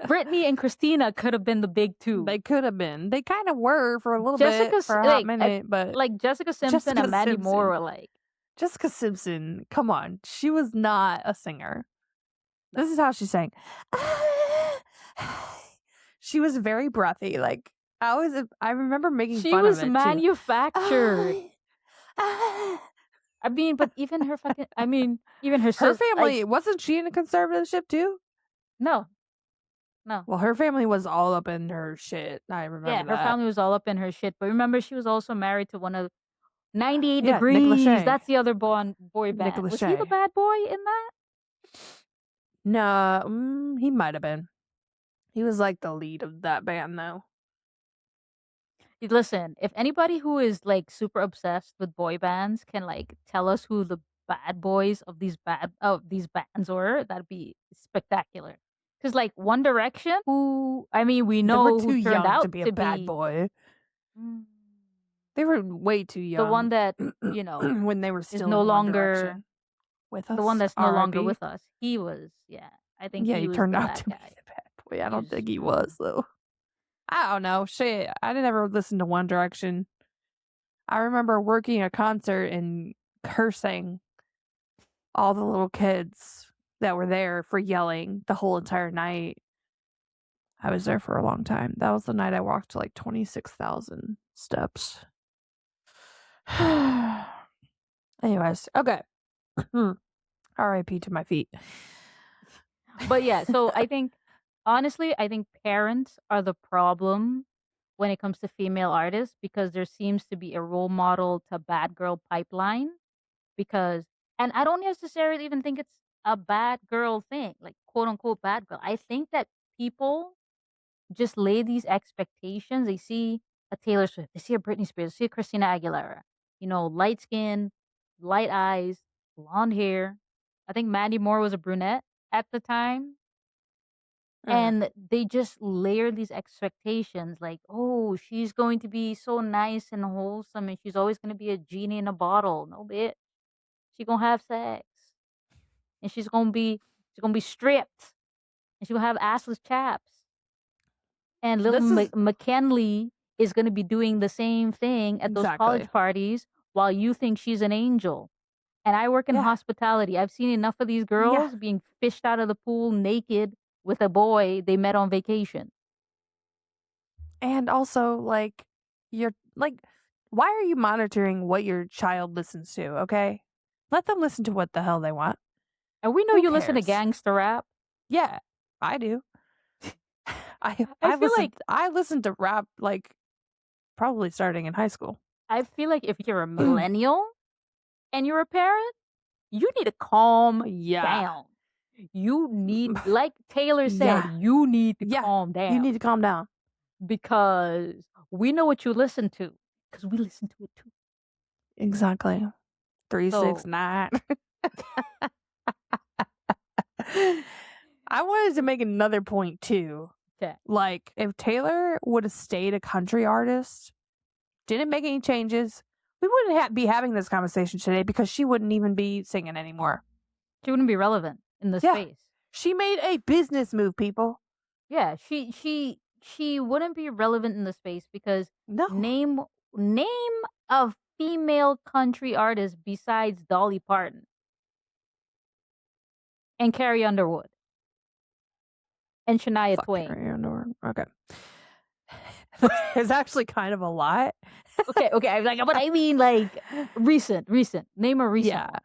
Britney and Christina could have been the big two. They could have been. They kind of were for a little bit, for a hot minute, but like Jessica Simpson and Maddie Moore were like. Jessica Simpson, come on, she was not a singer. This is how she sang. She was very breathy. Like I remember making fun of it. She was manufactured. I mean, but even her her family, wasn't she in a conservatorship too? No. Well, her family was all up in her shit. I remember that. Yeah, her family was all up in her shit. But remember, she was also married to one of 98 Degrees. That's the other boy band. Was he the bad boy in that? No, he might have been. He was like the lead of that band, though. Listen, if anybody who is like super obsessed with boy bands can like tell us who the bad boys of these bands were, that'd be spectacular. Because like One Direction, who I mean, we They were know too who turned young to out be a to bad be boy. mm, They were way too the one young that when they were is still no in One longer Direction with the one us. that's no longer R.I.P. with us. He was, yeah, I think Yeah, he he was turned the out bad to be guy. the bad boy. I He don't was, think he was though. I don't know. Shit, I didn't ever listen to One Direction. I remember working a concert and cursing all the little kids that were there for yelling the whole entire night. I was there for a long time. That was the night I walked like 26,000 steps. Anyways, okay. R.I.P. to my feet. But yeah, so honestly, I think parents are the problem when it comes to female artists because there seems to be a role model to bad girl pipeline because and I don't necessarily even think it's a bad girl thing, like quote unquote bad girl. I think that people just lay these expectations. They see a Taylor Swift, they see a Britney Spears, they see a Christina Aguilera, light skin, light eyes, blonde hair. I think Mandy Moore was a brunette at the time. And they just layer these expectations like, oh, she's going to be so nice and wholesome and she's always going to be a genie in a bottle. No, bitch. She's going to have sex. And she's going to be stripped. And she's going to have assless chaps. And little This is McKinley is going to be doing the same thing at those exactly. college parties while you think she's an angel. And I work in Yeah. hospitality. I've seen enough of these Yeah. girls being fished out of the pool naked with a boy they met on vacation. And also, like, you're like, why are you monitoring what your child listens to? Okay, let them listen to what the hell they want. And we know Who you listen to cares? gangster rap. Yeah, I do. I feel like I listened to rap like probably starting in high school. I feel like if you're a millennial and you're a parent, you need to calm down. You need, like Taylor said, you need to calm down. You need to calm down. Because we know what you listen to. Because we listen to it too. Exactly. 369. I wanted to make another point too. Okay. Like, if Taylor would have stayed a country artist, didn't make any changes, we wouldn't be having this conversation today because she wouldn't even be singing anymore. She wouldn't be relevant in the space. She made a business move, people. Yeah, she wouldn't be relevant in the space because name a female country artist besides Dolly Parton and Carrie Underwood and Shania Twain. Carrie Underwood. Okay. It's actually kind of a lot. Okay. But I mean, like, recent. Name a recent one.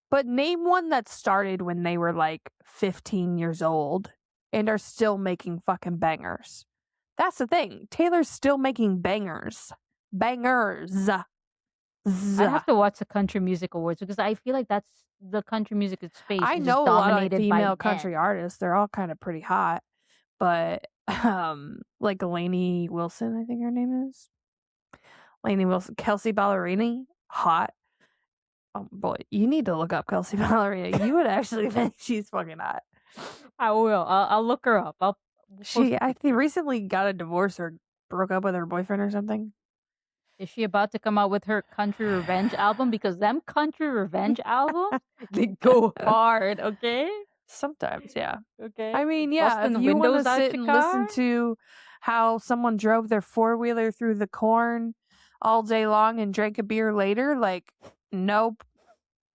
But name one that started when they were like 15 years old and are still making fucking bangers. That's the thing. Taylor's still making bangers. Bangers. I have to watch the Country Music Awards because I feel like that's the country music space. I know a lot of female country artists. They're all kind of pretty hot. But like Lainey Wilson, I think her name is. Lainey Wilson. Kelsey Ballerini, hot. Oh boy, you need to look up Kelsey Ballerini. You would actually think she's fucking hot. I will. I'll look her up. I think recently got a divorce or broke up with her boyfriend or something. Is she about to come out with her Country Revenge album? Because them Country Revenge albums, they go hard, okay? Sometimes, yeah. Okay. I mean, yeah, if you want to sit and listen to how someone drove their four-wheeler through the corn all day long and drank a beer later, like, nope.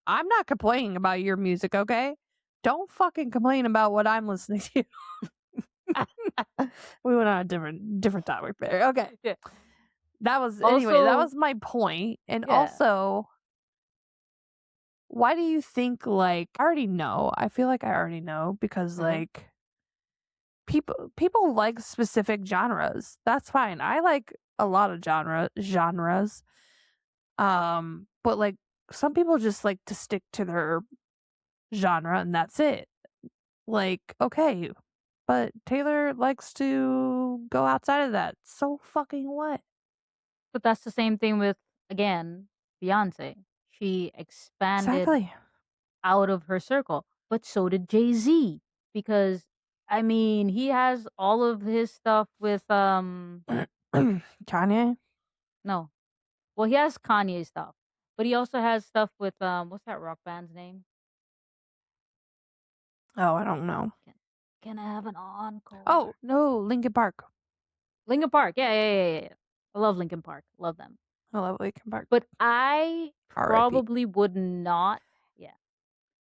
I'm not complaining about your music, okay? Don't fucking complain about what I'm listening to. We went on a different topic there. Okay. Yeah. That was my point. And also, why do you think, like, I already know. I feel like I already know because like people like specific genres. That's fine. I like a lot of genres. But like some people just like to stick to their genre and that's it. Like, okay, but Taylor likes to go outside of that. So fucking what? But that's the same thing with, again, Beyonce. She expanded Exactly. out of her circle, but so did Jay-Z, because I mean, he has all of his stuff with Kanye? no. Well, he has Kanye stuff, but he also has stuff with what's that rock band's name? Oh, I don't know. Can I have an encore? Oh, no, Linkin Park. Linkin Park. Yeah. I love Linkin Park. Love them. I love Linkin Park. But I R.I.P. probably would not. Yeah.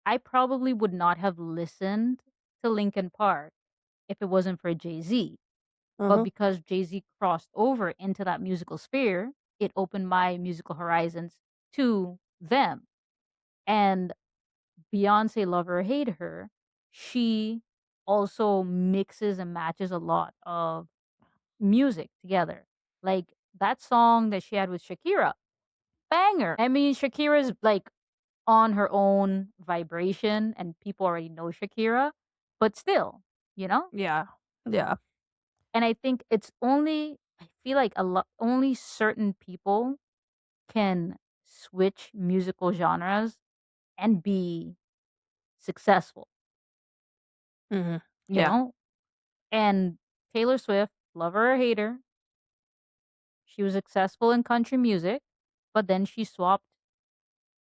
I probably would not have listened to Linkin Park if it wasn't for Jay-Z. But because Jay-Z crossed over into that musical sphere, it opened my musical horizons to them. And Beyonce, love her or hate her, she also mixes and matches a lot of music together. Like that song that she had with Shakira, banger. I mean, Shakira's like on her own vibration and people already know Shakira, but still, you know? Yeah. Yeah. And I think it's only, I feel like only certain people can switch musical genres and be successful, you Yeah. know? And Taylor Swift, love her or hate her, she was successful in country music, but then she swapped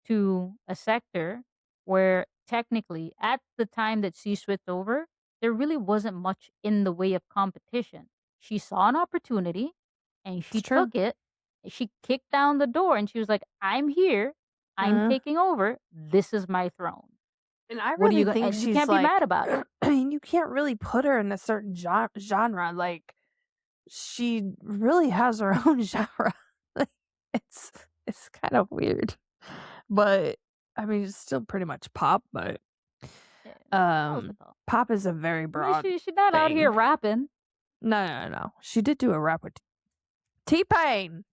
to a sector where technically at the time that she switched over, there really wasn't much in the way of competition. She saw an opportunity and she It's true. took it. She kicked down the door and she was like, I'm here. I'm taking over. This is my throne. And I really think and she's you can't be mad about it. I mean, you can't really put her in a certain genre. Like, she really has her own genre. Like, it's kind of weird, but I mean, it's still pretty much pop. But pop is a very broad. I mean, she's not out here rapping. No. She did do a rap with T-Pain.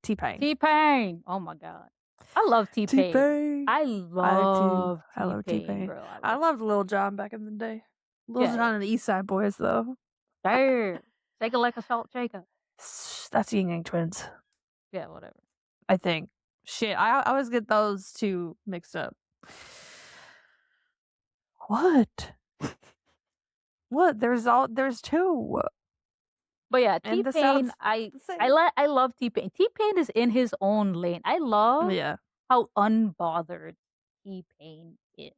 Oh my god. I love T-Pain. I love T-Pain, bro. I loved Lil Jon back in the day. Lil Jon and the East Side Boys, though. Damn. Shake it like a salt shaker. That's Ying Yang Twins. Yeah, whatever. I think. Shit, I always get those two mixed up. What? What? There's two. But yeah, T-Pain, I love T-Pain. T-Pain is in his own lane. I love how unbothered T-Pain is.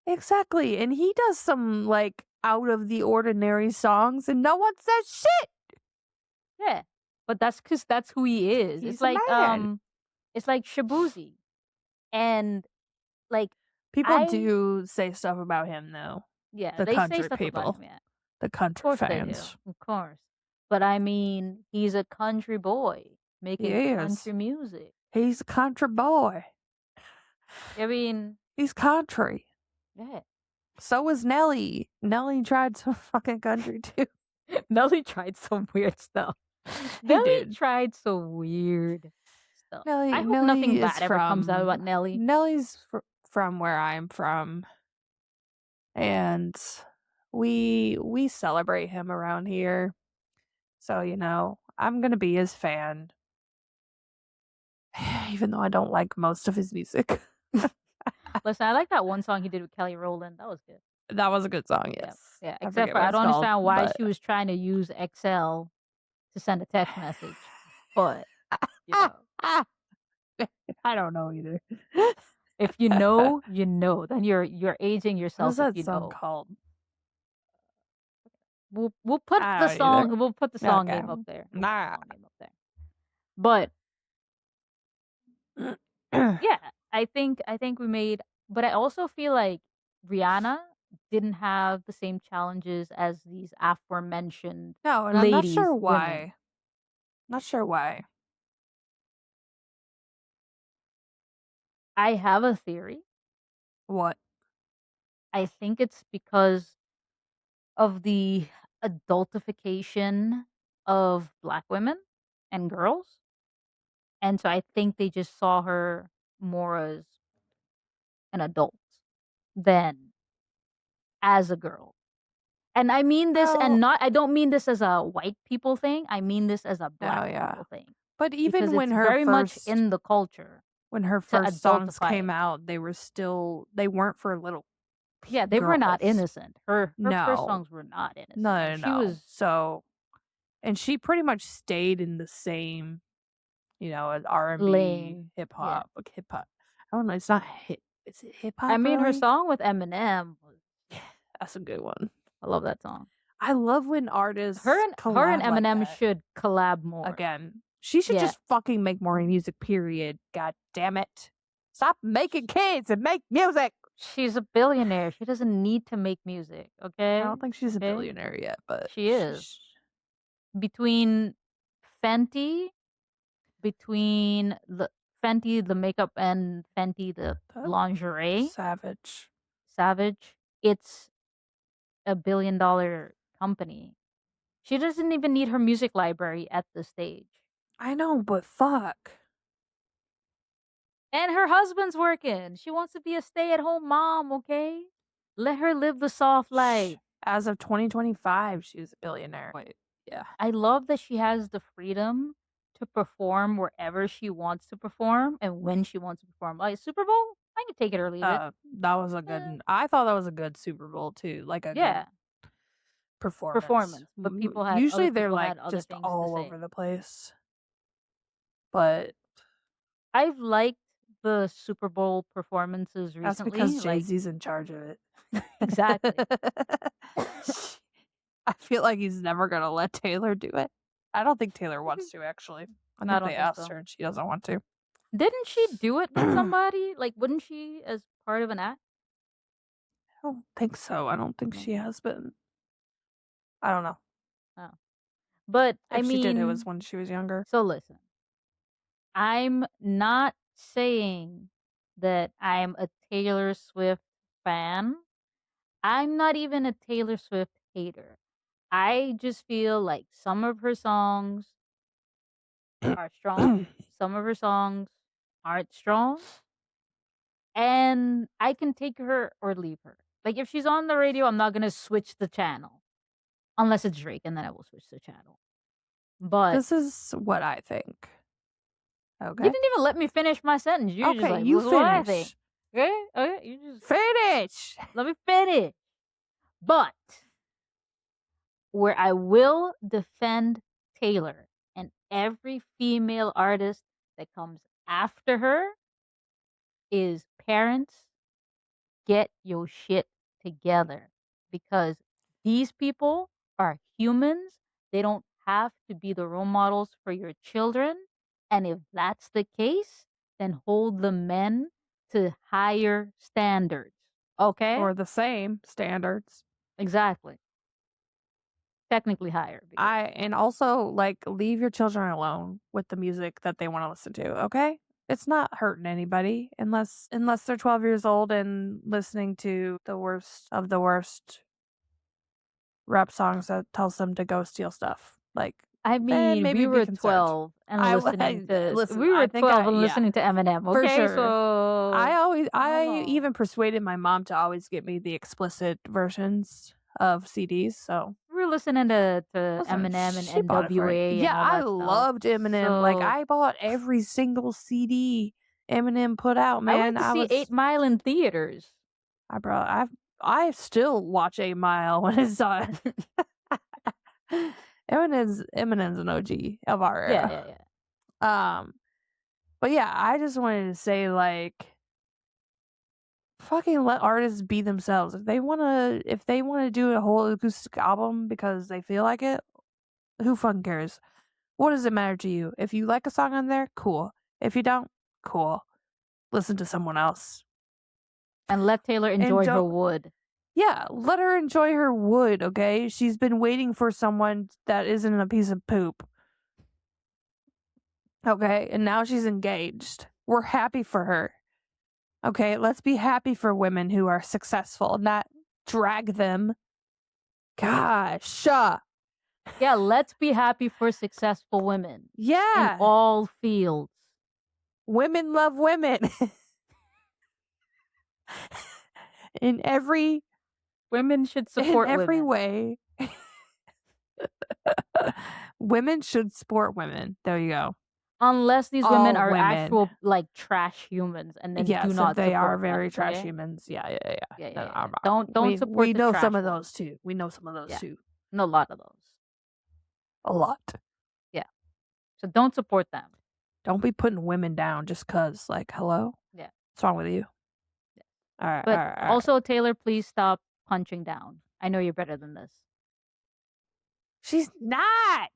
Exactly. And he does some like out of the ordinary songs and no one says shit. Yeah. But that's because that's who he is. He's it's like it's like Shabuzi. And like people do say stuff about him though. Yeah, the they country say stuff people. About him, yeah. The country fans. Of course. But I mean, he's a country boy making country music. He's a country boy. I mean, he's country. Yeah. So was Nelly. Nelly tried some fucking country too. Nelly tried some weird stuff. Nelly tried some weird stuff. I hope nothing bad ever comes out about Nelly. Nelly's from where I'm from. And we celebrate him around here. So, you know, I'm going to be his fan. Even though I don't like most of his music. Listen, I like that one song he did with Kelly Rowland. That was good. That was a good song, yes. Yeah. Except for I don't understand why she was trying to use XL to send a text message. But, you know. I don't know either. If you know, you know. Then you're aging yourself. What's that song called? We'll put the song either. We'll put the song name up there. But yeah, I think we made, but I also feel like Rihanna didn't have the same challenges as these aforementioned and ladies. I'm not sure why. Women. Not sure why. I have a theory. What? I think it's because of the adultification of Black women and girls. And so I think they just saw her more as an adult than as a girl. And I mean this, I don't mean this as a white people thing. I mean this as a Black people thing. But even because when it's her very much first in the culture when her to first songs adultify came it. out, they weren't for little Yeah, they were not girls. innocent. Her first No. songs were not innocent. No. She was So, and she pretty much stayed in the same, as R&B, lane. hip Yeah. hop, like hip hop. I don't know. It's not hip. Is it hip hop? I mean, her really? song with Eminem was. That's a good one. I love that song. I love when artists Her and collab like Eminem that. should collab more. Again, she should just fucking make more music. Period. God damn it! Stop making kids and make music. She's a billionaire. She doesn't need to make music. Okay. I don't think she's a billionaire yet, but she is. Between Fenty, Fenty the makeup and Fenty the lingerie, Savage, it's a $1 billion company. She doesn't even need her music library at this stage. I know, but fuck. And her husband's working. She wants to be a stay-at-home mom, okay? Let her live the soft life. As of 2025, she's a billionaire. Wait, yeah. I love that she has the freedom to perform wherever she wants to perform and when she wants to perform. Like Super Bowl, I can take it or leave it. That was a good. I thought that was a good Super Bowl too. Like a good performance. But people had usually they're like just all over the place. But I've liked the Super Bowl performances recently. That's because Jay-Z's in charge of it. Exactly. I feel like he's never gonna let Taylor do it. I don't think Taylor wants to, actually. I think they asked her and she doesn't want to. Didn't she do it with somebody? Like, wouldn't she as part of an act? I don't think so. I don't think she has been. I don't know. Oh. But if she did, it was when she was younger. So listen. I'm not saying that I'm a Taylor Swift fan. I'm not even a Taylor Swift hater. I just feel like some of her songs are strong. Some of her songs aren't strong. And I can take her or leave her. Like, if she's on the radio, I'm not going to switch the channel. Unless it's Drake, and then I will switch the channel. But this is what I think. Okay. You didn't even let me finish my sentence. You're just like, you finish. What I think. Okay, you just finish. Let me finish. But where I will defend Taylor and every female artist that comes after her is parents, get your shit together, because these people are humans. They don't have to be the role models for your children. And if that's the case, then hold the men to higher standards. Okay? Or the same standards. Exactly. Technically higher. And also, like, leave your children alone with the music that they want to listen to, okay? It's not hurting anybody unless they're 12 years old and listening to the worst of the worst rap songs that tells them to go steal stuff. Like, I mean, maybe we were 12 and listening to listening to Eminem. Okay, for sure. So I even persuaded my mom to always get me the explicit versions of CDs. So we were listening to Eminem and NWA. Yeah, I loved Eminem. So, like, I bought every single CD Eminem put out. Man, I went to see 8 Mile in theaters. I still watch 8 Mile when it's on. Eminem's an OG of our era. Yeah. But yeah, I just wanted to say, like, fucking let artists be themselves. If they wanna do a whole acoustic album because they feel like it, who fucking cares? What does it matter to you? If you like a song on there, cool. If you don't, cool. Listen to someone else. And let Taylor enjoy her wood. Yeah, let her enjoy her wood, okay? She's been waiting for someone that isn't a piece of poop. Okay, and now she's engaged. We're happy for her. Okay, let's be happy for women who are successful, not drag them. Gosh. Yeah, let's be happy for successful women. Yeah. In all fields. Women love women. In every... Women should support women. In every women. way. Women should support women. There you go. Unless these women All are women. actual like trash humans, and then Yes, do not. if they are support very them, trash okay? humans. Yeah. Don't support We the know trash some of ones. those too. We know some of those Yeah. too. No, a lot of those. A lot. Yeah. So don't support them. Don't be putting women down just cause, like, hello? Yeah. What's wrong with you? Yeah. All right. But also, Taylor, please stop punching down. I know you're better than this. She's not.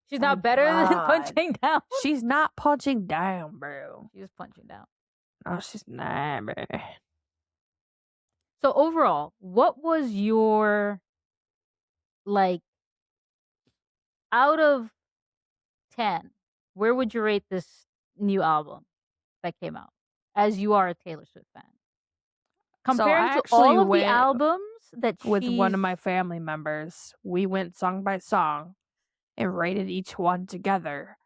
She's not better than punching down. She's not punching down, bro. She's punching down. No, she's not, bro. So overall, what was your, like, out of 10, where would you rate this new album that came out? As you are a Taylor Swift fan. Comparing to all of the albums that with one of my family members, we went song by song and rated each one together.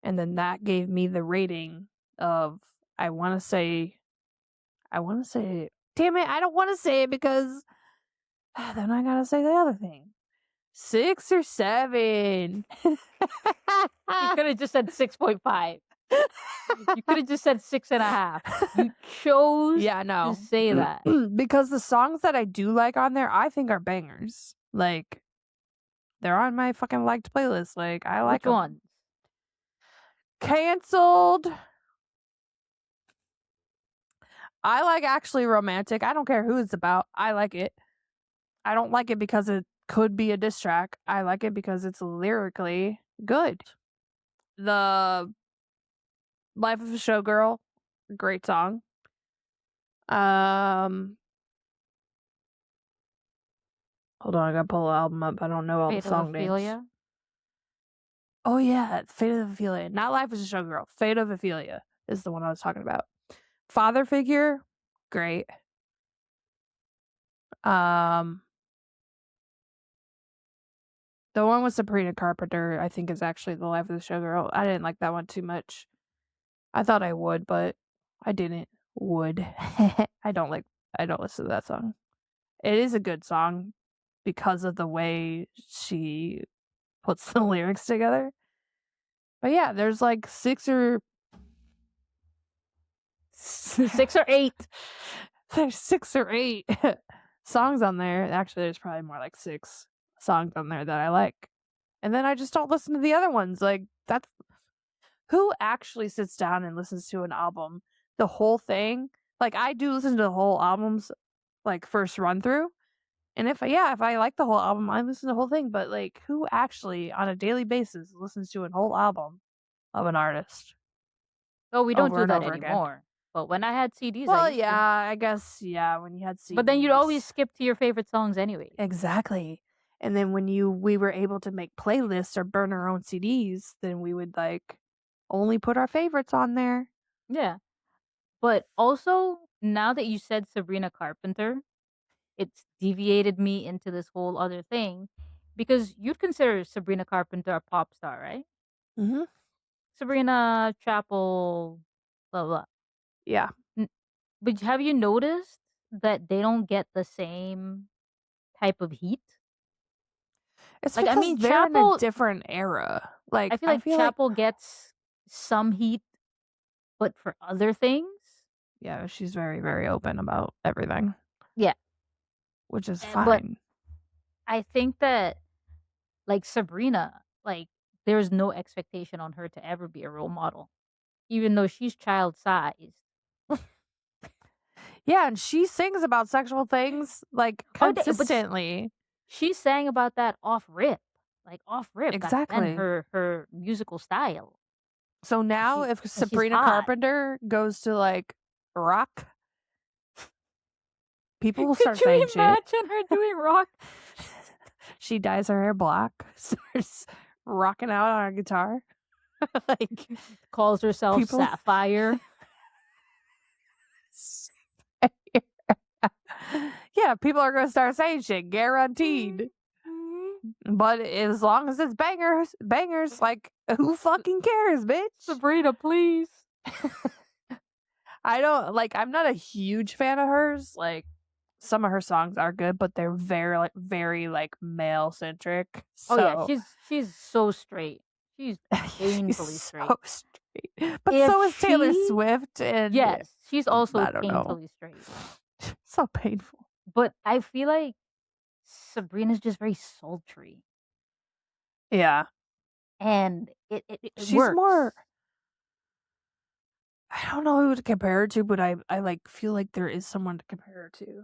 And then that gave me the rating of, I want to say, damn it, I don't want to say it because then I got to say the other thing. 6 or 7. You could have just said 6.5. You could have just said 6.5. You chose to say that. Because the songs that I do like on there, I think are bangers. Like, they're on my fucking liked playlist. Like, I like Which ones? Canceled. I like Actually Romantic. I don't care who it's about. I like it. I don't like it because it could be a diss track. I like it because it's lyrically good. The Life of a Showgirl, great song. Hold on, I gotta pull the album up. I don't know all the song names. Oh yeah, Fate of Ophelia. Not Life is a Showgirl. Fate of Ophelia is the one I was talking about. Father Figure, great. The one with Sabrina Carpenter, I think, is actually The Life of the Showgirl. I didn't like that one too much. I thought I would, but I didn't. I don't listen to that song. It is a good song because of the way she puts the lyrics together. But yeah, there's like 6 or 8. There's 6 or 8 songs on there. Actually, there's probably more like 6 songs on there that I like. And then I just don't listen to the other ones. Like, that's who actually sits down and listens to an album, the whole thing. Like, I do listen to the whole album's like first run through. And if I like the whole album, I listen to the whole thing. But like, who actually on a daily basis listens to a whole album of an artist? Oh, we don't do that anymore. Again. But when I had CDs, I guess, when you had CDs. But then you'd always skip to your favorite songs anyway. Exactly. And then when we were able to make playlists or burn our own CDs, then we would like only put our favorites on there. Yeah. But also, now that you said Sabrina Carpenter, it's deviated me into this whole other thing, because you'd consider Sabrina Carpenter a pop star, right? Mm-hmm. Sabrina, Chappell, blah, blah. Yeah. But have you noticed that they don't get the same type of heat? It's like, because they're Chappell, in a different era. Like, I feel like Chappell gets some heat, but for other things. Yeah, she's very, very open about everything. Yeah. Which is fine. But I think that, like, Sabrina, like, there's no expectation on her to ever be a role model, even though she's child-sized. Yeah, and she sings about sexual things, like, consistently. She sang about that off rip. Exactly. Her musical style. So now if Sabrina Carpenter goes to, like, rock, people will start saying shit. Could you imagine her doing rock? She dyes her hair black, starts rocking out on a guitar. Like, calls herself Sapphire. Yeah, people are going to start saying shit, guaranteed. But as long as it's bangers, like, who fucking cares, bitch? Sabrina, please. I'm not a huge fan of hers. Like, some of her songs are good, but they're very, like, male centric. So. Oh yeah, she's so straight. She's painfully She's straight. so straight. But If so is Taylor she- Swift, and Yes, she's also I don't know. painfully straight. So painful. But I feel like Sabrina's just very sultry. Yeah. And it She's works. more. I don't know who to compare her to, but I like feel like there is someone to compare her to,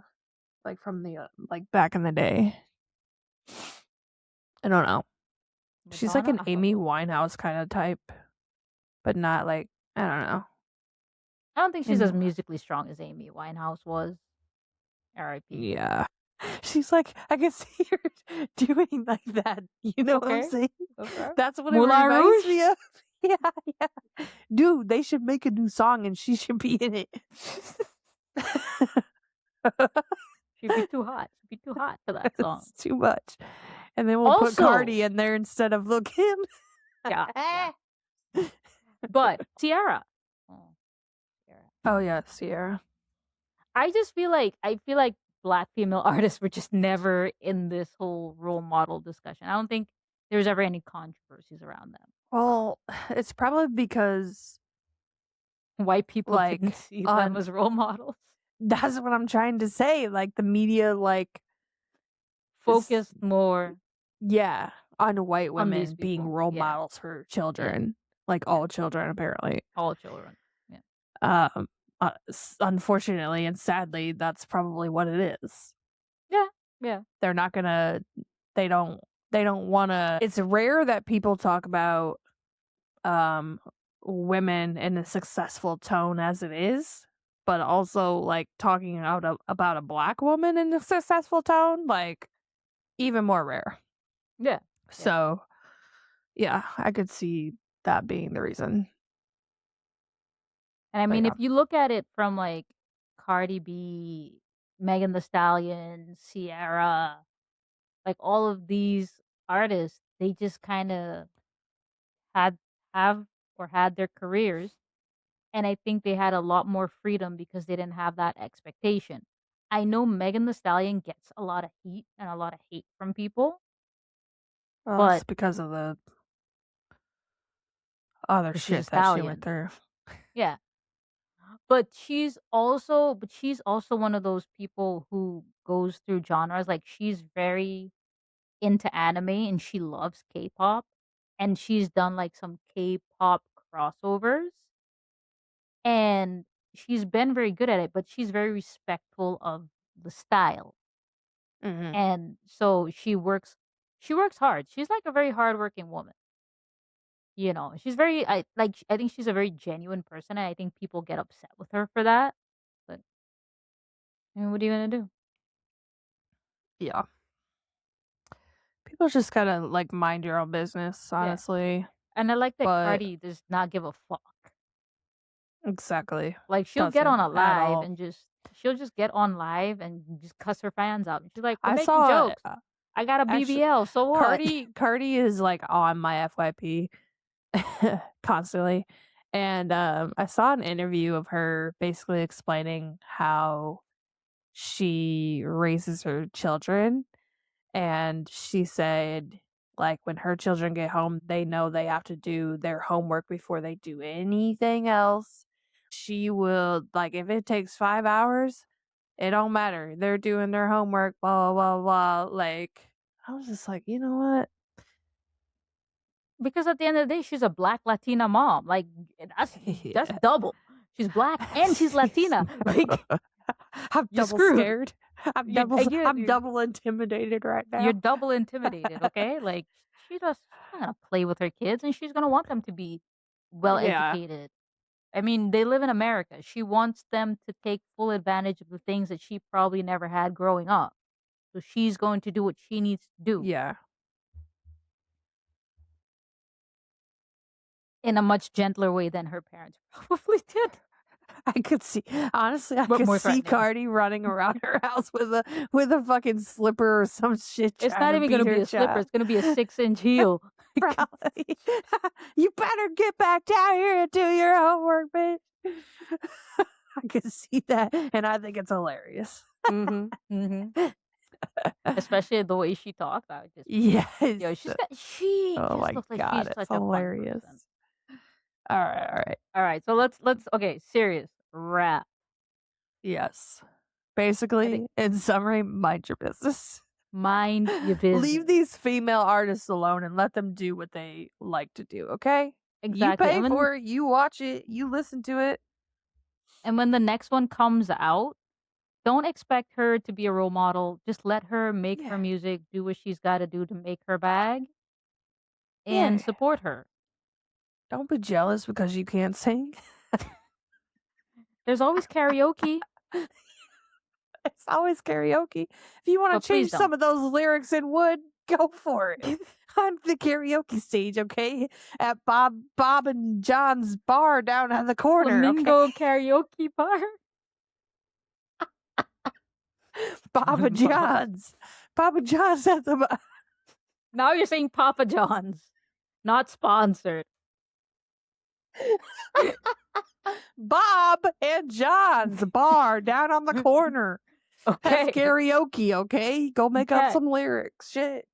like from the like back in the day. I don't know. She's like an Madonna? Amy Winehouse kind of type, but not like, I don't know. I don't think she's And- as musically strong as Amy Winehouse was. R.I.P. Yeah. She's like, I can see her doing like that. You know what I'm Okay. saying? Okay. That's what Moulin it reminds Rouge? me of. Yeah. Dude, they should make a new song and she should be in it. She'd be too hot. She'd be too hot for that song. It's too much. And then we'll put Also- Cardi in there instead of Lil Kim. Yeah. But Sierra. Oh yeah, Sierra. I just feel like Black female artists were just never in this whole role model discussion. I don't think there's ever any controversies around them. Well, it's probably because White people Like, didn't see on- them as role models. that's what I'm trying to say. Like the media, like Focused more. yeah, on white On women these being people, role yeah. models for children, like all children apparently. All children. Unfortunately and sadly, that's probably what it is. Yeah. They're not gonna. They don't want to. It's rare that people talk about women in a successful tone as it is, but also like talking about a Black woman in a successful tone, like even more rare. Yeah. So, yeah, I could see that being the reason. And I mean, yeah. if you look at it from like Cardi B, Megan Thee Stallion, Sierra, like all of these artists, they just kind of had their careers, and I think they had a lot more freedom because they didn't have that expectation. I know Megan Thee Stallion gets a lot of heat and a lot of hate from people. Well, it's But- because of the other 'Cause she's a shit that she stallion. went through. Yeah. But she's also one of those people who goes through genres. Like she's very into anime and she loves K-pop, and she's done like some K-pop crossovers, and she's been very good at it, but she's very respectful of the style. Mm-hmm. And so she works hard. She's like a very hardworking woman. You know, she's very I think she's a very genuine person, and I think people get upset with her for that. But I mean, what are you gonna do? Yeah. People just gotta like mind your own business, honestly. And I like that But- Cardi does not give a fuck. Exactly. Like she'll get Doesn't on a at live all. and she'll just get on live and just cuss her fans out. And she's like, "We're I making saw jokes. I got a actually, BBL, so what?" Cardi is like on my FYP constantly. And I saw an interview of her basically explaining how she raises her children. And she said, like, when her children get home, they know they have to do their homework before they do anything else. She will, like, if it takes 5 hours, it don't matter. They're doing their homework, blah, blah, blah, blah. Like, I was just like, you know what? Because at the end of the day, she's a Black Latina mom. Like that's Yeah. double. She's Black and she's Latina. Like I'm you're double screwed. scared. I'm You're- double intimidated right now. You're double intimidated, okay? Like she's not gonna play with her kids, and she's gonna want them to be well Yeah. educated. I mean, they live in America. She wants them to take full advantage of the things that she probably never had growing up. So she's going to do what she needs to do Yeah. in a much gentler way than her parents probably did. I could see, honestly, I But could more see threatening. Cardi running around her house with a fucking slipper or some shit. It's trying not to even going to beat be her a slipper. child. It's going to be a 6-inch heel. Probably. You better get back down here and do your homework, bitch. I can see that, and I think it's hilarious. Mm-hmm. Especially the way she talked. I was just Yes. yo, she Oh just my looks like god, she's it's such a fun hilarious. person. All right. All right, so let's okay, serious rap. Yes. Basically, in summary, mind your business. Mind your business. Leave these female artists alone and let them do what they like to do, okay? Exactly. You pay for it, you watch it, you listen to it. And when the next one comes out, don't expect her to be a role model. Just let her make her music, do what she's got to do to make her bag, and support her. Don't be jealous because you can't sing. There's always karaoke. It's always karaoke. If you want to change some of those lyrics in wood, go for it. On the karaoke stage, okay? At Bob and John's bar down at the corner. Flamingo karaoke bar. Papa John's. Papa John's at the bar. Now you're saying Papa John's. Not sponsored. Bob and John's bar down on the corner. Okay. That's karaoke, okay? Go make up some lyrics. Shit.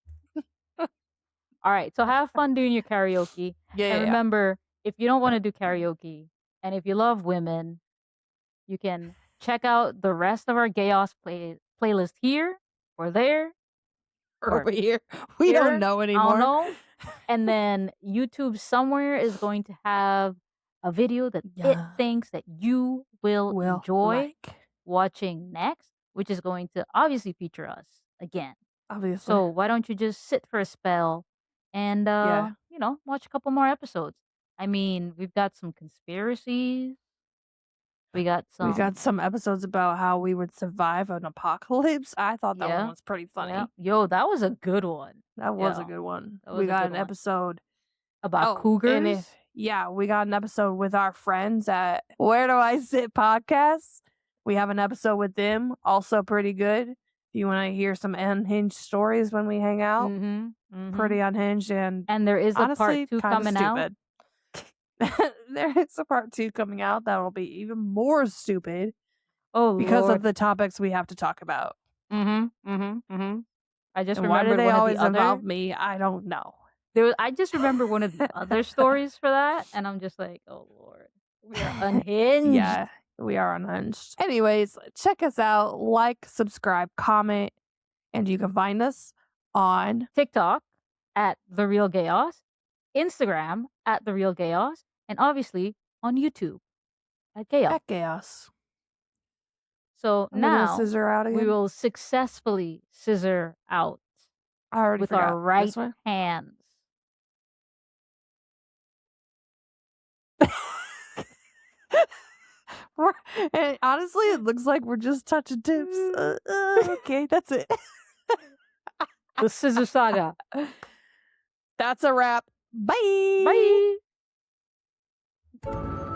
All right, so have fun doing your karaoke. And remember, if you don't want to do karaoke, and if you love women, you can check out the rest of our Gayaos playlist here or there. Or over here. We don't know anymore. I don't know. And then YouTube somewhere is going to have a video that it thinks that you will enjoy watching next, which is going to obviously feature us again. Obviously. So why don't you just sit for a spell and watch a couple more episodes. I mean, we've got some conspiracies. We got some episodes about how we would survive an apocalypse. I thought that one was pretty funny. Yeah. Yo, that was a good one. That was a good one. We got an episode about cougars. We got an episode with our friends at Where Do I Sit podcast. We have an episode with them, also pretty good. If you want to hear some unhinged stories when we hang out, pretty unhinged and there is a part 2 coming out. There is a part 2 coming out that will be even more stupid. Oh, because of the topics we have to talk about. I just remembered why do they always involve me? I don't know. I just remember one of the other stories for that, and I'm just like, oh Lord, we are unhinged. Yeah, we are unhinged. Anyways, check us out, like, subscribe, comment, and you can find us on TikTok at The Real Gayaos, Instagram at The Real Gayaos, and obviously on YouTube at Gayaos. At Gayaos. So now scissor out again? We will successfully scissor out with our right hands. And honestly, it looks like we're just touching tips. Okay, that's it. The Scissor Saga. That's a wrap. Bye. Bye.